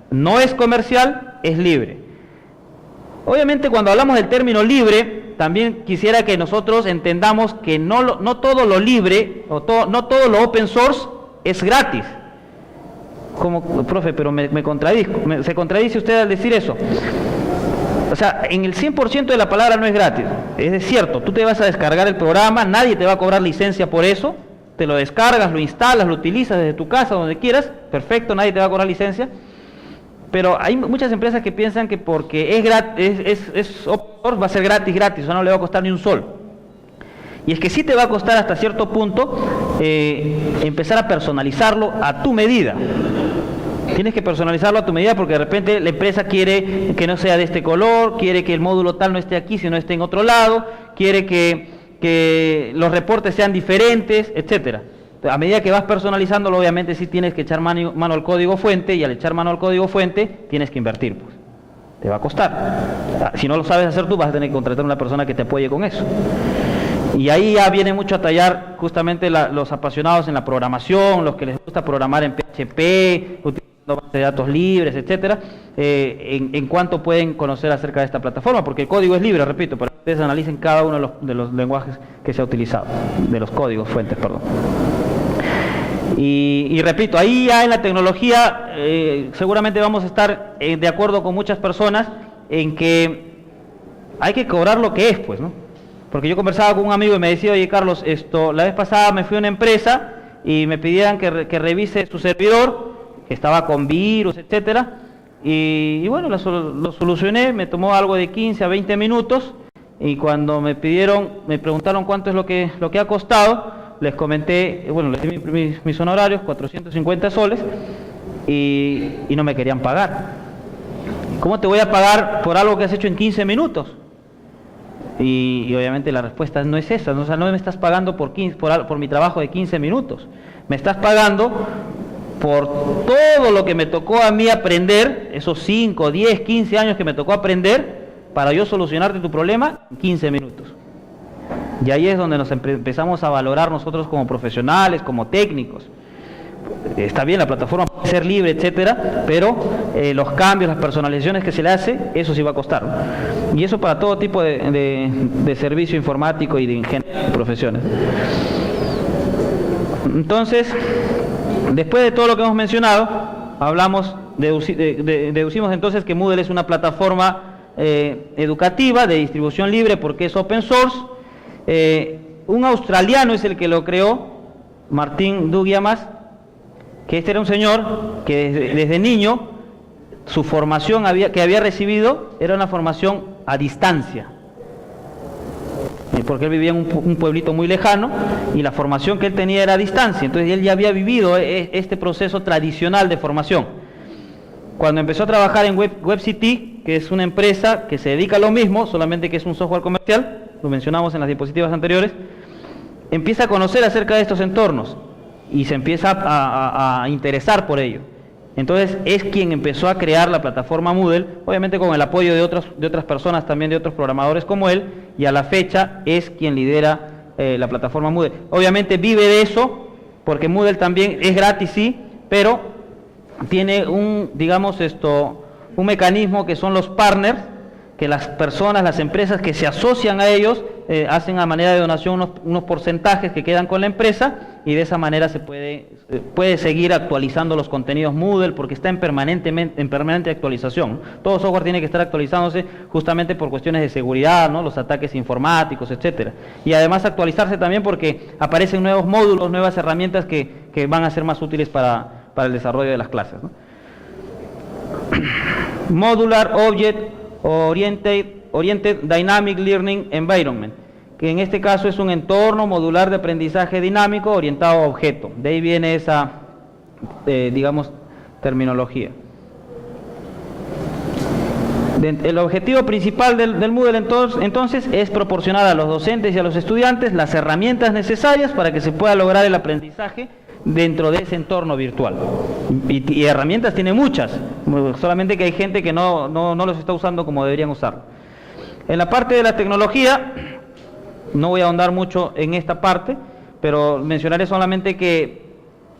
no es comercial, es libre. Obviamente cuando hablamos del término libre, también quisiera que nosotros entendamos que no todo lo libre, no todo lo open source es gratis. Como, profe, pero me contradizco, se contradice usted al decir eso. O sea, en el 100% de la palabra no es gratis. Es cierto, tú te vas a descargar el programa, nadie te va a cobrar licencia por eso, te lo descargas, lo instalas, lo utilizas desde tu casa, donde quieras, perfecto, nadie te va a cobrar licencia. Pero hay muchas empresas que piensan que porque es open source va a ser gratis, o sea, no le va a costar ni un sol. Y es que sí te va a costar hasta cierto punto empezar a personalizarlo a tu medida. Tienes que personalizarlo a tu medida porque de repente la empresa quiere que no sea de este color, quiere que el módulo tal no esté aquí, sino esté en otro lado, quiere que los reportes sean diferentes, etcétera. A medida que vas personalizándolo, obviamente sí tienes que echar mano al código fuente, y al echar mano al código fuente tienes que invertir, pues. Te va a costar. Si no lo sabes hacer tú, vas a tener que contratar a una persona que te apoye con eso. Y ahí ya viene mucho a tallar justamente los apasionados en la programación, los que les gusta programar en PHP, utilizando bases de datos libres, etcétera, en cuanto pueden conocer acerca de esta plataforma, porque el código es libre, repito, para que ustedes analicen cada uno de los lenguajes que se ha utilizado, de los códigos fuentes, perdón. Y repito, ahí ya en la tecnología seguramente vamos a estar de acuerdo con muchas personas en que hay que cobrar lo que es, pues, ¿no? Porque yo conversaba con un amigo y me decía, oye Carlos, la vez pasada me fui a una empresa y me pidieran que revise su servidor, que estaba con virus, etcétera, y bueno, lo solucioné, me tomó algo de 15 a 20 minutos, y cuando me preguntaron cuánto es lo que ha costado, les comenté, bueno, les di mis honorarios, 450 soles, y no me querían pagar. ¿Cómo te voy a pagar por algo que has hecho en 15 minutos? Y obviamente la respuesta no es esa, ¿no? O sea, no me estás pagando por mi trabajo de 15 minutos, me estás pagando por todo lo que me tocó a mí aprender, esos 5, 10, 15 años que me tocó aprender, para yo solucionarte tu problema en 15 minutos. Y ahí es donde nos empezamos a valorar nosotros como profesionales, como técnicos. Está bien, la plataforma puede ser libre, etcétera, pero los cambios, las personalizaciones que se le hace, eso sí va a costar, ¿no? Y eso para todo tipo de servicio informático y de ingeniería de profesiones. Entonces, después de todo lo que hemos mencionado, deducimos entonces que Moodle es una plataforma educativa de distribución libre porque es open source. Un australiano es el que lo creó, Martin Dougiamas, que este era un señor que desde niño su formación que había recibido era una formación a distancia, porque él vivía en un pueblito muy lejano y la formación que él tenía era a distancia. Entonces él ya había vivido este proceso tradicional de formación. Cuando empezó a trabajar en WebCT, que es una empresa que se dedica a lo mismo, solamente que es un software comercial, lo mencionamos en las diapositivas anteriores, empieza a conocer acerca de estos entornos y se empieza a interesar por ello. Entonces es quien empezó a crear la plataforma Moodle, obviamente con el apoyo de otras personas, también de otros programadores como él, y a la fecha es quien lidera la plataforma Moodle. Obviamente vive de eso, porque Moodle también es gratis, sí, pero tiene un mecanismo que son los partners, que las personas, las empresas que se asocian a ellos hacen a manera de donación unos porcentajes que quedan con la empresa, y de esa manera se puede seguir actualizando los contenidos Moodle, porque está en permanente actualización. Todo software tiene que estar actualizándose justamente por cuestiones de seguridad, ¿no? Los ataques informáticos, etcétera. Y además actualizarse también porque aparecen nuevos módulos, nuevas herramientas que van a ser más útiles para el desarrollo de las clases, ¿no? Modular Object Oriented Dynamic Learning Environment, que en este caso es un entorno modular de aprendizaje dinámico orientado a objeto. De ahí viene esa, terminología. El objetivo principal del Moodle entonces es proporcionar a los docentes y a los estudiantes las herramientas necesarias para que se pueda lograr el aprendizaje dentro de ese entorno virtual. Y herramientas tiene muchas, solamente que hay gente que no los está usando como deberían usar. En la parte de la tecnología, no voy a ahondar mucho en esta parte, pero mencionaré solamente que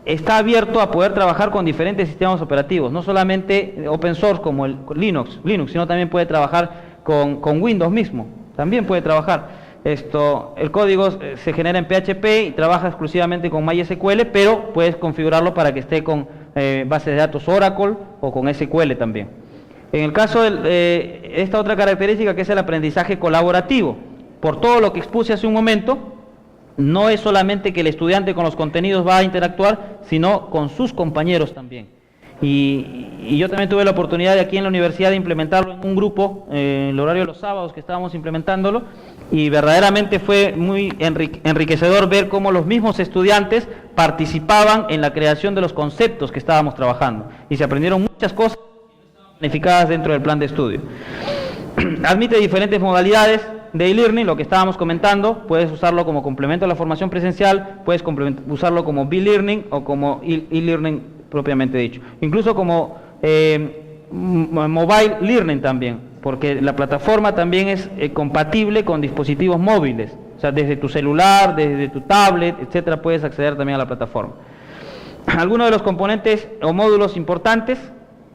está abierto a poder trabajar con diferentes sistemas operativos, no solamente open source como el Linux, sino también puede trabajar con Windows mismo, también puede trabajar. El código se genera en PHP y trabaja exclusivamente con MySQL, pero puedes configurarlo para que esté con bases de datos Oracle o con SQL también. En el caso de esta otra característica, que es el aprendizaje colaborativo, por todo lo que expuse hace un momento, no es solamente que el estudiante con los contenidos va a interactuar, sino con sus compañeros también. Y yo también tuve la oportunidad de aquí en la universidad de implementarlo en un grupo, en el horario de los sábados que estábamos implementándolo, y verdaderamente fue muy enriquecedor ver cómo los mismos estudiantes participaban en la creación de los conceptos que estábamos trabajando, y se aprendieron muchas cosas planificadas dentro del plan de estudio. Admite diferentes modalidades de e-learning, lo que estábamos comentando. Puedes usarlo como complemento a la formación presencial, puedes usarlo como B-learning o como e-learning propiamente dicho, incluso como mobile learning también, porque la plataforma también es compatible con dispositivos móviles, o sea, desde tu celular, desde tu tablet, etcétera, puedes acceder también a la plataforma. Algunos de los componentes o módulos importantes: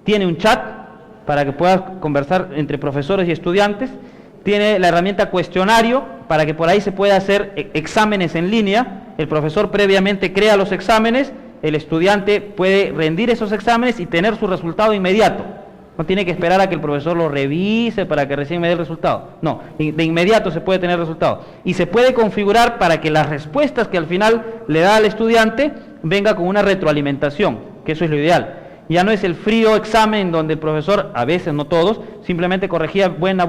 tiene un chat para que puedas conversar entre profesores y estudiantes, tiene la herramienta cuestionario para que por ahí se pueda hacer exámenes en línea, el profesor previamente crea los exámenes, el estudiante puede rendir esos exámenes y tener su resultado inmediato, no tiene que esperar a que el profesor lo revise para que recién me dé el resultado, no, de inmediato se puede tener el resultado, y se puede configurar para que las respuestas que al final le da al estudiante venga con una retroalimentación, que eso es lo ideal. Ya no es el frío examen donde el profesor, a veces, no todos, simplemente corregía buena,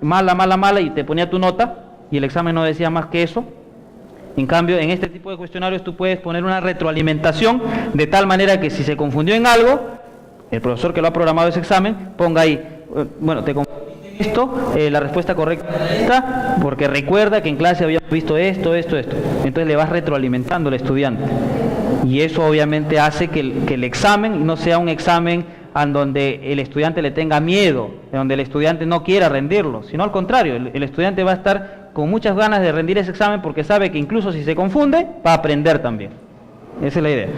mala y te ponía tu nota y el examen no decía más que eso. En cambio, en este tipo de cuestionarios tú puedes poner una retroalimentación de tal manera que si se confundió en algo, el profesor que lo ha programado ese examen ponga ahí, bueno, te confundiste esto, la respuesta correcta es esta, porque recuerda que en clase habíamos visto esto. Entonces le vas retroalimentando al estudiante. Y eso obviamente hace que el examen no sea un examen en donde el estudiante le tenga miedo, en donde el estudiante no quiera rendirlo, sino al contrario, el estudiante va a estar con muchas ganas de rendir ese examen porque sabe que incluso si se confunde, va a aprender también. Esa es la idea.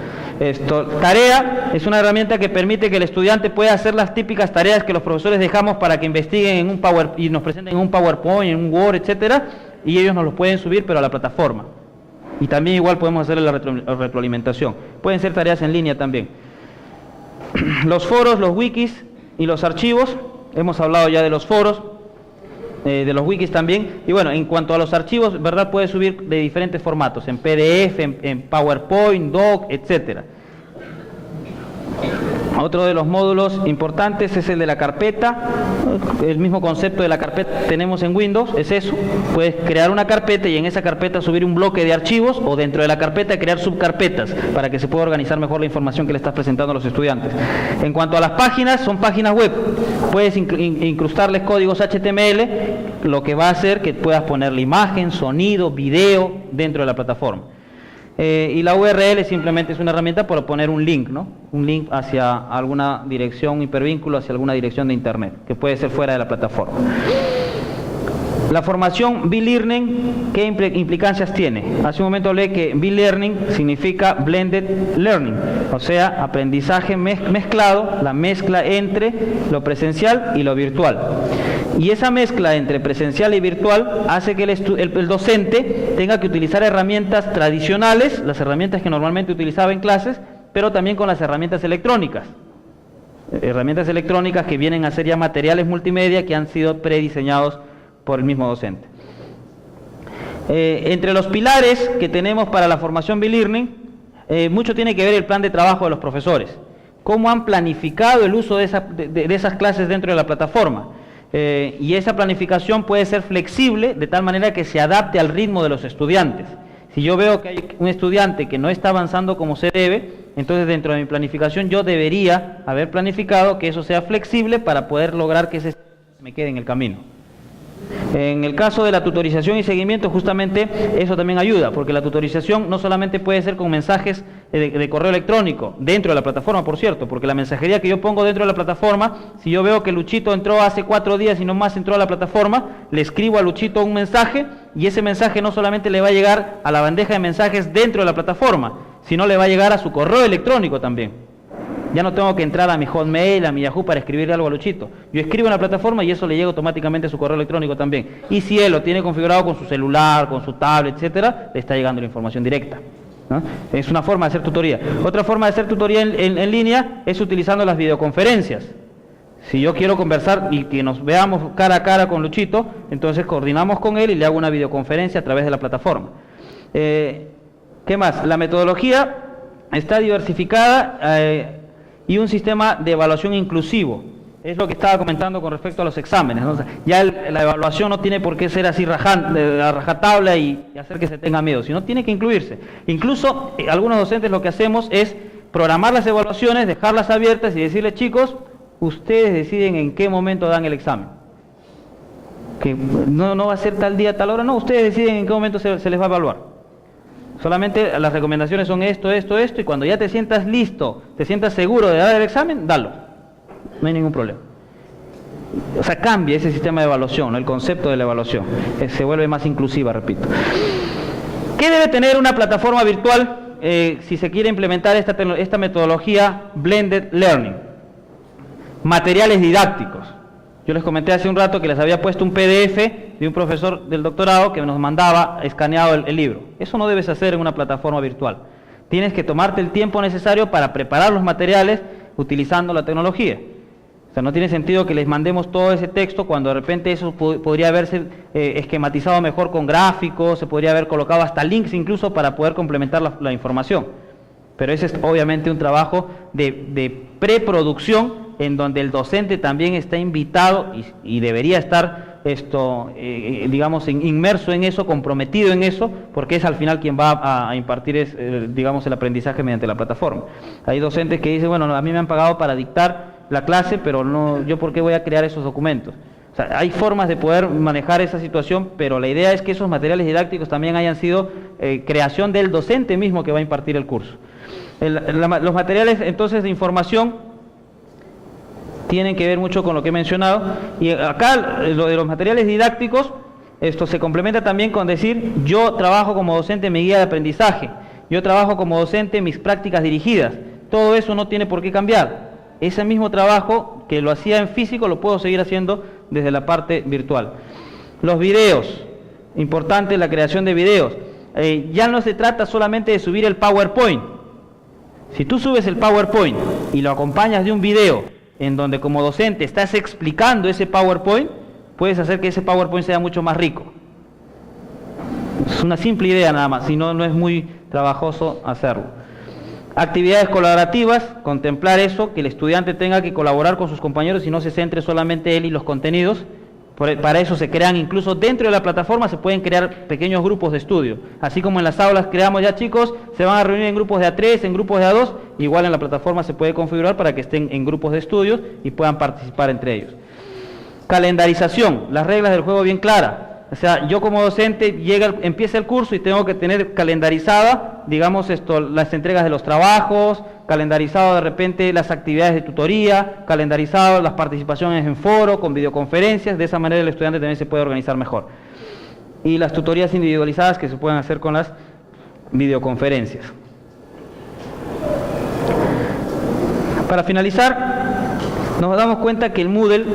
Tarea es una herramienta que permite que el estudiante pueda hacer las típicas tareas que los profesores dejamos para que investiguen en un PowerPoint y nos presenten en un PowerPoint, en un Word, etcétera, y ellos nos los pueden subir, pero a la plataforma. Y también igual podemos hacerle la retroalimentación. Pueden ser tareas en línea también. Los foros, los wikis y los archivos. Hemos hablado ya de los foros, de los wikis también. Y bueno, en cuanto a los archivos, ¿verdad? Puedes subir de diferentes formatos, en PDF, en PowerPoint, Doc, etcétera. Otro de los módulos importantes es el de la carpeta. El mismo concepto de la carpeta que tenemos en Windows es eso. Puedes crear una carpeta y en esa carpeta subir un bloque de archivos, o dentro de la carpeta crear subcarpetas para que se pueda organizar mejor la información que le estás presentando a los estudiantes. En cuanto a las páginas, son páginas web. Puedes incrustarles códigos HTML, lo que va a hacer que puedas ponerle imagen, sonido, video dentro de la plataforma. Y la URL simplemente es una herramienta para poner un link, ¿no? Un link hacia alguna dirección, un hipervínculo hacia alguna dirección de internet, que puede ser fuera de la plataforma. La formación B-Learning, ¿qué implicancias tiene? Hace un momento hablé que B-Learning significa Blended Learning, o sea, aprendizaje mezclado, la mezcla entre lo presencial y lo virtual. Y esa mezcla entre presencial y virtual hace que el docente tenga que utilizar herramientas tradicionales, las herramientas que normalmente utilizaba en clases, pero también con las herramientas electrónicas. Herramientas electrónicas que vienen a ser ya materiales multimedia que han sido prediseñados por el mismo docente. Entre los pilares que tenemos para la formación B-Learning, mucho tiene que ver el plan de trabajo de los profesores. Cómo han planificado el uso de esas clases dentro de la plataforma. Y esa planificación puede ser flexible de tal manera que se adapte al ritmo de los estudiantes. Si yo veo que hay un estudiante que no está avanzando como se debe, entonces dentro de mi planificación yo debería haber planificado que eso sea flexible para poder lograr que ese estudiante me quede en el camino. En el caso de la tutorización y seguimiento, justamente eso también ayuda, porque la tutorización no solamente puede ser con mensajes de correo electrónico, dentro de la plataforma, por cierto, porque la mensajería que yo pongo dentro de la plataforma, si yo veo que Luchito entró hace 4 días y no más entró a la plataforma, le escribo a Luchito un mensaje, y ese mensaje no solamente le va a llegar a la bandeja de mensajes dentro de la plataforma, sino le va a llegar a su correo electrónico también. Ya no tengo que entrar a mi Hotmail, a mi Yahoo para escribirle algo a Luchito. Yo escribo en la plataforma y eso le llega automáticamente a su correo electrónico también. Y si él lo tiene configurado con su celular, con su tablet, etcétera, le está llegando la información directa, ¿no? Es una forma de hacer tutoría. Otra forma de hacer tutoría en línea es utilizando las videoconferencias. Si yo quiero conversar y que nos veamos cara a cara con Luchito, entonces coordinamos con él y le hago una videoconferencia a través de la plataforma. ¿Qué más? La metodología está diversificada y un sistema de evaluación inclusivo. Es lo que estaba comentando con respecto a los exámenes, ¿no? O sea, ya la evaluación no tiene por qué ser así a rajatabla y hacer que se tenga miedo, sino tiene que incluirse. Incluso algunos docentes lo que hacemos es programar las evaluaciones, dejarlas abiertas y decirles, chicos, ustedes deciden en qué momento dan el examen. Que no va a ser tal día, tal hora, no, ustedes deciden en qué momento se les va a evaluar. Solamente las recomendaciones son esto, y cuando ya te sientas listo, te sientas seguro de dar el examen, dalo. No hay ningún problema. O sea, cambia ese sistema de evaluación, ¿no? El concepto de la evaluación. Se vuelve más inclusiva, repito. ¿Qué debe tener una plataforma virtual si se quiere implementar esta metodología Blended Learning? Materiales didácticos. Yo les comenté hace un rato que les había puesto un PDF de un profesor del doctorado que nos mandaba escaneado el libro. Eso no debes hacer en una plataforma virtual. Tienes que tomarte el tiempo necesario para preparar los materiales utilizando la tecnología. O sea, no tiene sentido que les mandemos todo ese texto cuando de repente eso podría haberse esquematizado mejor con gráficos, se podría haber colocado hasta links incluso para poder complementar la información. Pero ese es obviamente un trabajo de preproducción en donde el docente también está invitado y debería estar digamos, inmerso en eso, comprometido en eso, porque es al final quien va a impartir digamos, el aprendizaje mediante la plataforma. Hay docentes que dicen, bueno, a mí me han pagado para dictar la clase, pero no, yo por qué voy a crear esos documentos. O sea, hay formas de poder manejar esa situación, pero la idea es que esos materiales didácticos también hayan sido creación del docente mismo que va a impartir el curso. Los materiales entonces de información tienen que ver mucho con lo que he mencionado, y acá lo de los materiales didácticos, esto se complementa también con decir, yo trabajo como docente en mi guía de aprendizaje, yo trabajo como docente en mis prácticas dirigidas. Todo eso no tiene por qué cambiar. Ese mismo trabajo que lo hacía en físico lo puedo seguir haciendo desde la parte virtual. Los videos, importante la creación de videos. Ya no se trata solamente de subir el PowerPoint. Si tú subes el PowerPoint y lo acompañas de un video en donde como docente estás explicando ese PowerPoint, puedes hacer que ese PowerPoint sea mucho más rico. Es una simple idea nada más, si no, no es muy trabajoso hacerlo. Actividades colaborativas, contemplar eso, que el estudiante tenga que colaborar con sus compañeros y no se centre solamente él y los contenidos. Para eso se crean, incluso dentro de la plataforma se pueden crear pequeños grupos de estudio. Así como en las aulas creamos ya chicos, se van a reunir en grupos de A3, en grupos de A2, igual en la plataforma se puede configurar para que estén en grupos de estudios y puedan participar entre ellos. Calendarización, las reglas del juego bien claras. O sea, yo como docente empieza el curso y tengo que tener calendarizada, digamos, las entregas de los trabajos, calendarizado de repente las actividades de tutoría, calendarizado las participaciones en foro, con videoconferencias. De esa manera el estudiante también se puede organizar mejor. Y las tutorías individualizadas que se pueden hacer con las videoconferencias. Para finalizar, nos damos cuenta que el Moodle,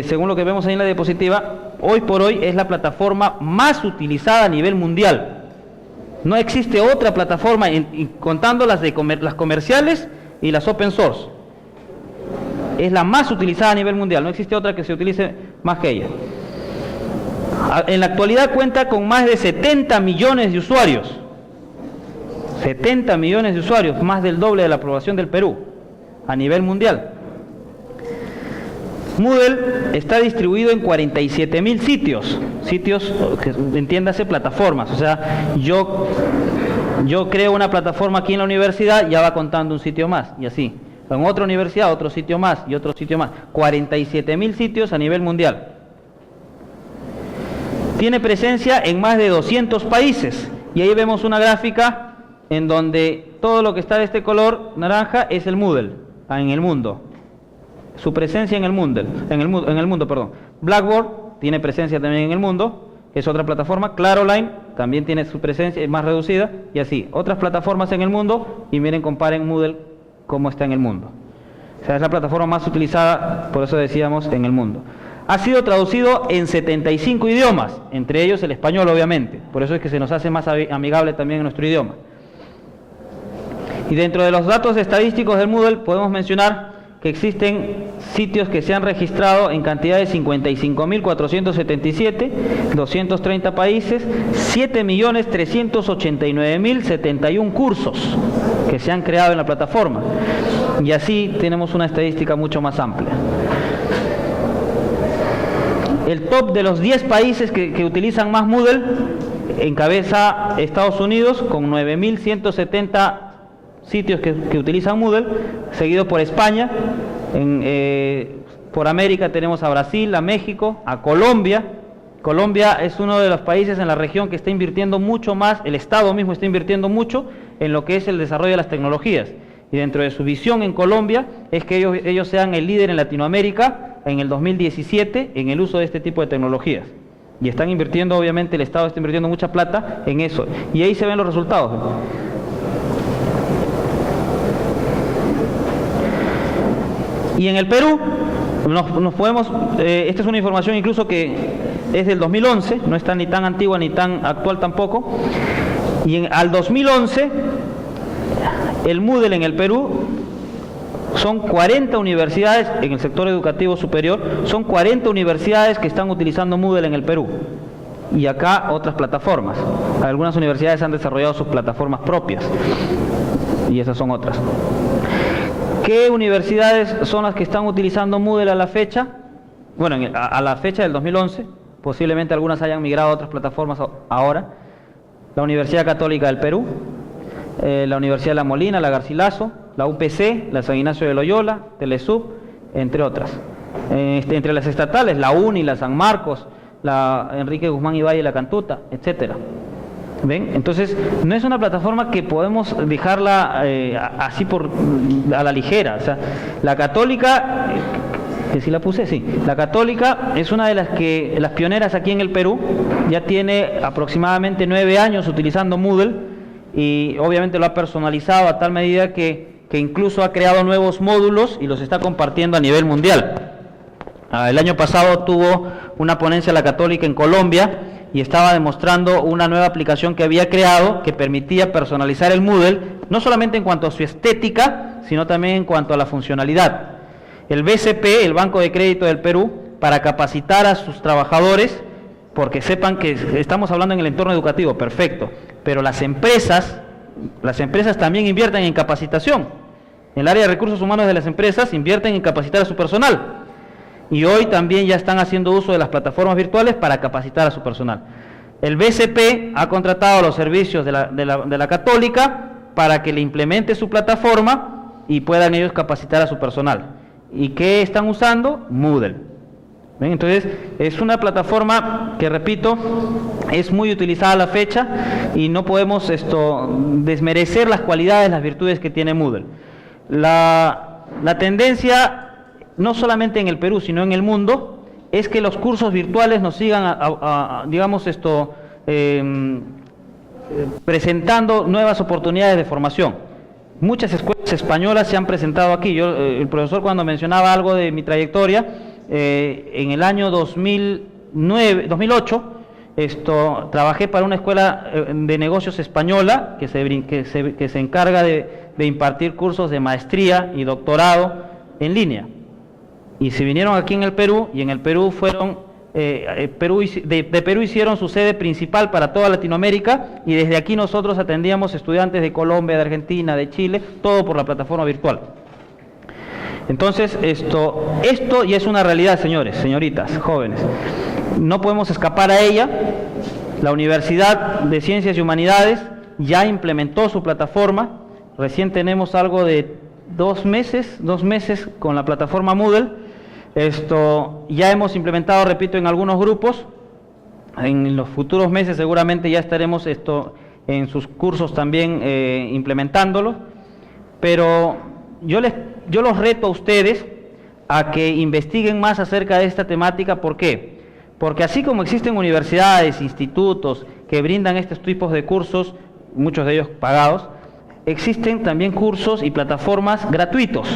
según lo que vemos ahí en la diapositiva, hoy por hoy es la plataforma más utilizada a nivel mundial. No existe otra plataforma, contando las comerciales y las open source. Es la más utilizada a nivel mundial, no existe otra que se utilice más que ella. En la actualidad cuenta con más de 70 millones de usuarios. 70 millones de usuarios, más del doble de la población del Perú, a nivel mundial. Moodle está distribuido en 47.000 sitios, que entiéndase plataformas. O sea, yo creo una plataforma aquí en la universidad, ya va contando un sitio más, y así. En otra universidad, otro sitio más, y otro sitio más. 47.000 sitios a nivel mundial. tiene presencia en más de 200 países. Y ahí vemos una gráfica en donde todo lo que está de este color naranja es el Moodle en el mundo. Su presencia en el mundo, perdón. Blackboard tiene presencia también en el mundo, es otra plataforma. Claroline también tiene su presencia, es más reducida, y así. Otras plataformas en el mundo, y miren, comparen Moodle cómo está en el mundo. O sea, es la plataforma más utilizada, por eso decíamos, en el mundo. Ha sido traducido en 75 idiomas, entre ellos el español, obviamente. Por eso es que se nos hace más amigable también en nuestro idioma. Y dentro de los datos estadísticos del Moodle podemos mencionar que existen sitios que se han registrado en cantidad de 55.477, 230 países, 7.389.071 cursos que se han creado en la plataforma. Y así tenemos una estadística mucho más amplia. El top de los 10 países que utilizan más Moodle encabeza Estados Unidos con 9.170 sitios que utilizan Moodle, seguido por España. Por América tenemos a Brasil, a México, a Colombia. Colombia es uno de los países en la región que está invirtiendo mucho más, el Estado mismo está invirtiendo mucho en lo que es el desarrollo de las tecnologías. Y dentro de su visión en Colombia es que ellos sean el líder en Latinoamérica en el 2017 en el uso de este tipo de tecnologías. Y están invirtiendo, obviamente el Estado está invirtiendo mucha plata en eso. Y ahí se ven los resultados. Y en el Perú, nos podemos, esta es una información incluso que es del 2011, no está ni tan antigua ni tan actual tampoco, y al 2011, el Moodle en el Perú, son 40 universidades, en el sector educativo superior, son 40 universidades que están utilizando Moodle en el Perú, y acá otras plataformas. Algunas universidades han desarrollado sus plataformas propias, y esas son otras. ¿Qué universidades son las que están utilizando Moodle a la fecha? Bueno, a la fecha del 2011, posiblemente algunas hayan migrado a otras plataformas ahora. La Universidad Católica del Perú, la Universidad de La Molina, la Garcilaso, la UPC, la San Ignacio de Loyola, Telesub, entre otras. Entre las estatales, la UNI, la San Marcos, la Enrique Guzmán y Valle, la Cantuta, etcétera. ¿Ven? Entonces, no es una plataforma que podemos dejarla así a la ligera. O sea, la Católica, que sí la puse, sí. La Católica es una de las pioneras aquí en el Perú, ya tiene aproximadamente 9 años utilizando Moodle y obviamente lo ha personalizado a tal medida que incluso ha creado nuevos módulos y los está compartiendo a nivel mundial. El año pasado tuvo una ponencia la Católica en Colombia y estaba demostrando una nueva aplicación que había creado que permitía personalizar el Moodle, no solamente en cuanto a su estética, sino también en cuanto a la funcionalidad. El BCP, el Banco de Crédito del Perú, para capacitar a sus trabajadores, porque sepan que estamos hablando en el entorno educativo, perfecto, pero las empresas también invierten en capacitación. En el área de recursos humanos de las empresas invierten en capacitar a su personal. Y hoy también ya están haciendo uso de las plataformas virtuales para capacitar a su personal. El BCP ha contratado los servicios de la Católica para que le implemente su plataforma y puedan ellos capacitar a su personal. ¿Y qué están usando? Moodle. ¿Ven? Entonces, es una plataforma que, repito, es muy utilizada a la fecha y no podemos desmerecer las cualidades, las virtudes que tiene Moodle. La tendencia, no solamente en el Perú, sino en el mundo, es que los cursos virtuales nos sigan, presentando nuevas oportunidades de formación. Muchas escuelas españolas se han presentado aquí. El profesor, cuando mencionaba algo de mi trayectoria, en el año 2008, trabajé para una escuela de negocios española que se encarga de impartir cursos de maestría y doctorado en línea. Y se vinieron aquí en el Perú, y en el Perú de Perú hicieron su sede principal para toda Latinoamérica, y desde aquí nosotros atendíamos estudiantes de Colombia, de Argentina, de Chile, todo por la plataforma virtual. Entonces, esto ya es una realidad, señores, señoritas, jóvenes. No podemos escapar a ella. La Universidad de Ciencias y Humanidades ya implementó su plataforma. Recién tenemos algo de 2 meses con la plataforma Moodle. Ya hemos implementado, repito, en algunos grupos, en los futuros meses seguramente ya estaremos en sus cursos también implementándolo, pero yo los reto a ustedes a que investiguen más acerca de esta temática. ¿Por qué? Porque así como existen universidades, institutos que brindan estos tipos de cursos, muchos de ellos pagados, existen también cursos y plataformas gratuitos.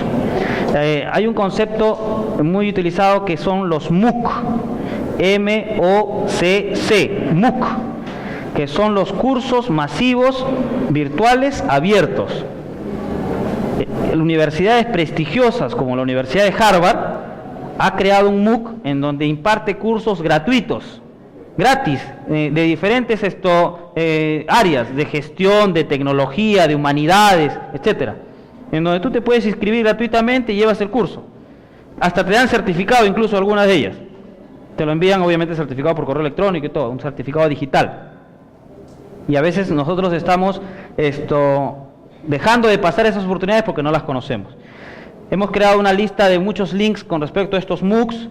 Hay un concepto muy utilizado que son los MOOC, M-O-C-C, MOOC, que son los cursos masivos virtuales abiertos. Universidades prestigiosas como la Universidad de Harvard ha creado un MOOC en donde imparte cursos gratuitos, gratis, de diferentes áreas, de gestión, de tecnología, de humanidades, etcétera, en donde tú te puedes inscribir gratuitamente y llevas el curso. Hasta te dan certificado, incluso algunas de ellas. Te lo envían, obviamente, certificado por correo electrónico y todo, un certificado digital. Y a veces nosotros estamos dejando de pasar esas oportunidades porque no las conocemos. Hemos creado una lista de muchos links con respecto a estos MOOCs,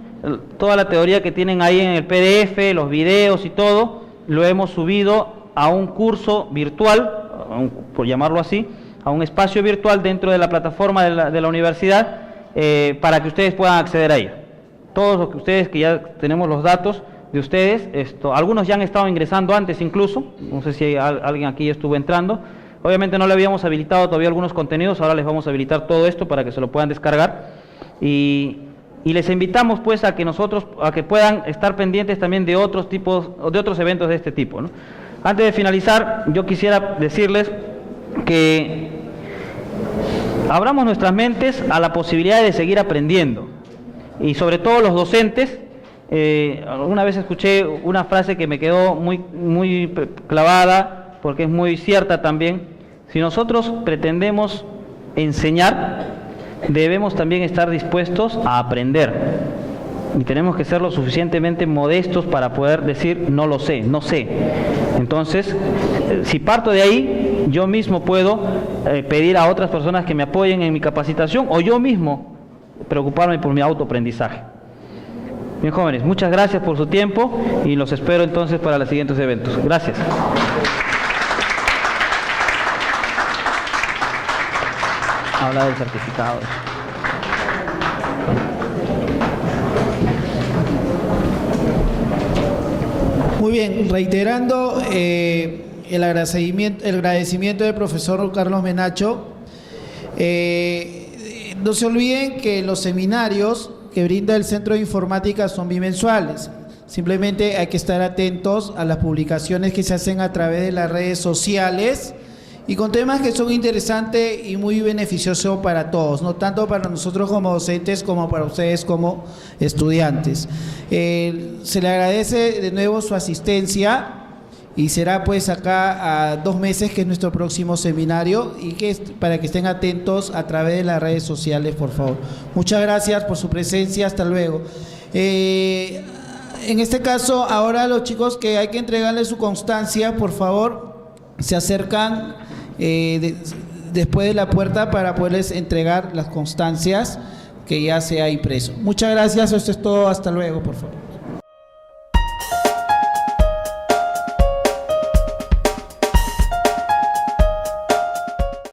toda la teoría que tienen ahí en el PDF, los videos y todo, lo hemos subido a un curso virtual, por llamarlo así, a un espacio virtual dentro de la plataforma de la universidad, para que ustedes puedan acceder a ella. Todos los que ustedes, que ya tenemos los datos de ustedes, algunos ya han estado ingresando antes incluso, no sé si alguien aquí ya estuvo entrando. Obviamente no le habíamos habilitado todavía algunos contenidos, ahora les vamos a habilitar todo esto para que se lo puedan descargar. Y les invitamos pues a que puedan estar pendientes también de otros eventos de este tipo, ¿no? Antes de finalizar, yo quisiera decirles que abramos nuestras mentes a la posibilidad de seguir aprendiendo. Y sobre todo los docentes, alguna vez escuché una frase que me quedó muy clavada, porque es muy cierta también. Si nosotros pretendemos enseñar, debemos también estar dispuestos a aprender. Y tenemos que ser lo suficientemente modestos para poder decir, no lo sé, no sé. Entonces, si parto de ahí, yo mismo puedo pedir a otras personas que me apoyen en mi capacitación, o yo mismo preocuparme por mi autoaprendizaje. Bien, jóvenes, muchas gracias por su tiempo y los espero entonces para los siguientes eventos. Gracias. Habla del certificado. Muy bien, reiterando el agradecimiento del profesor Carlos Menacho. No se olviden que los seminarios que brinda el Centro de Informática son bimensuales. Simplemente hay que estar atentos a las publicaciones que se hacen a través de las redes sociales y con temas que son interesantes y muy beneficiosos para todos, no tanto para nosotros como docentes como para ustedes como estudiantes. Se le agradece de nuevo su asistencia y será pues acá a 2 meses, que es nuestro próximo seminario, y para que estén atentos a través de las redes sociales, por favor. Muchas gracias por su presencia, hasta luego. En este caso, ahora los chicos que hay que entregarles su constancia, por favor, se acercan después de la puerta para poderles entregar las constancias que ya se ha impreso. Muchas gracias, esto es todo, hasta luego, por favor.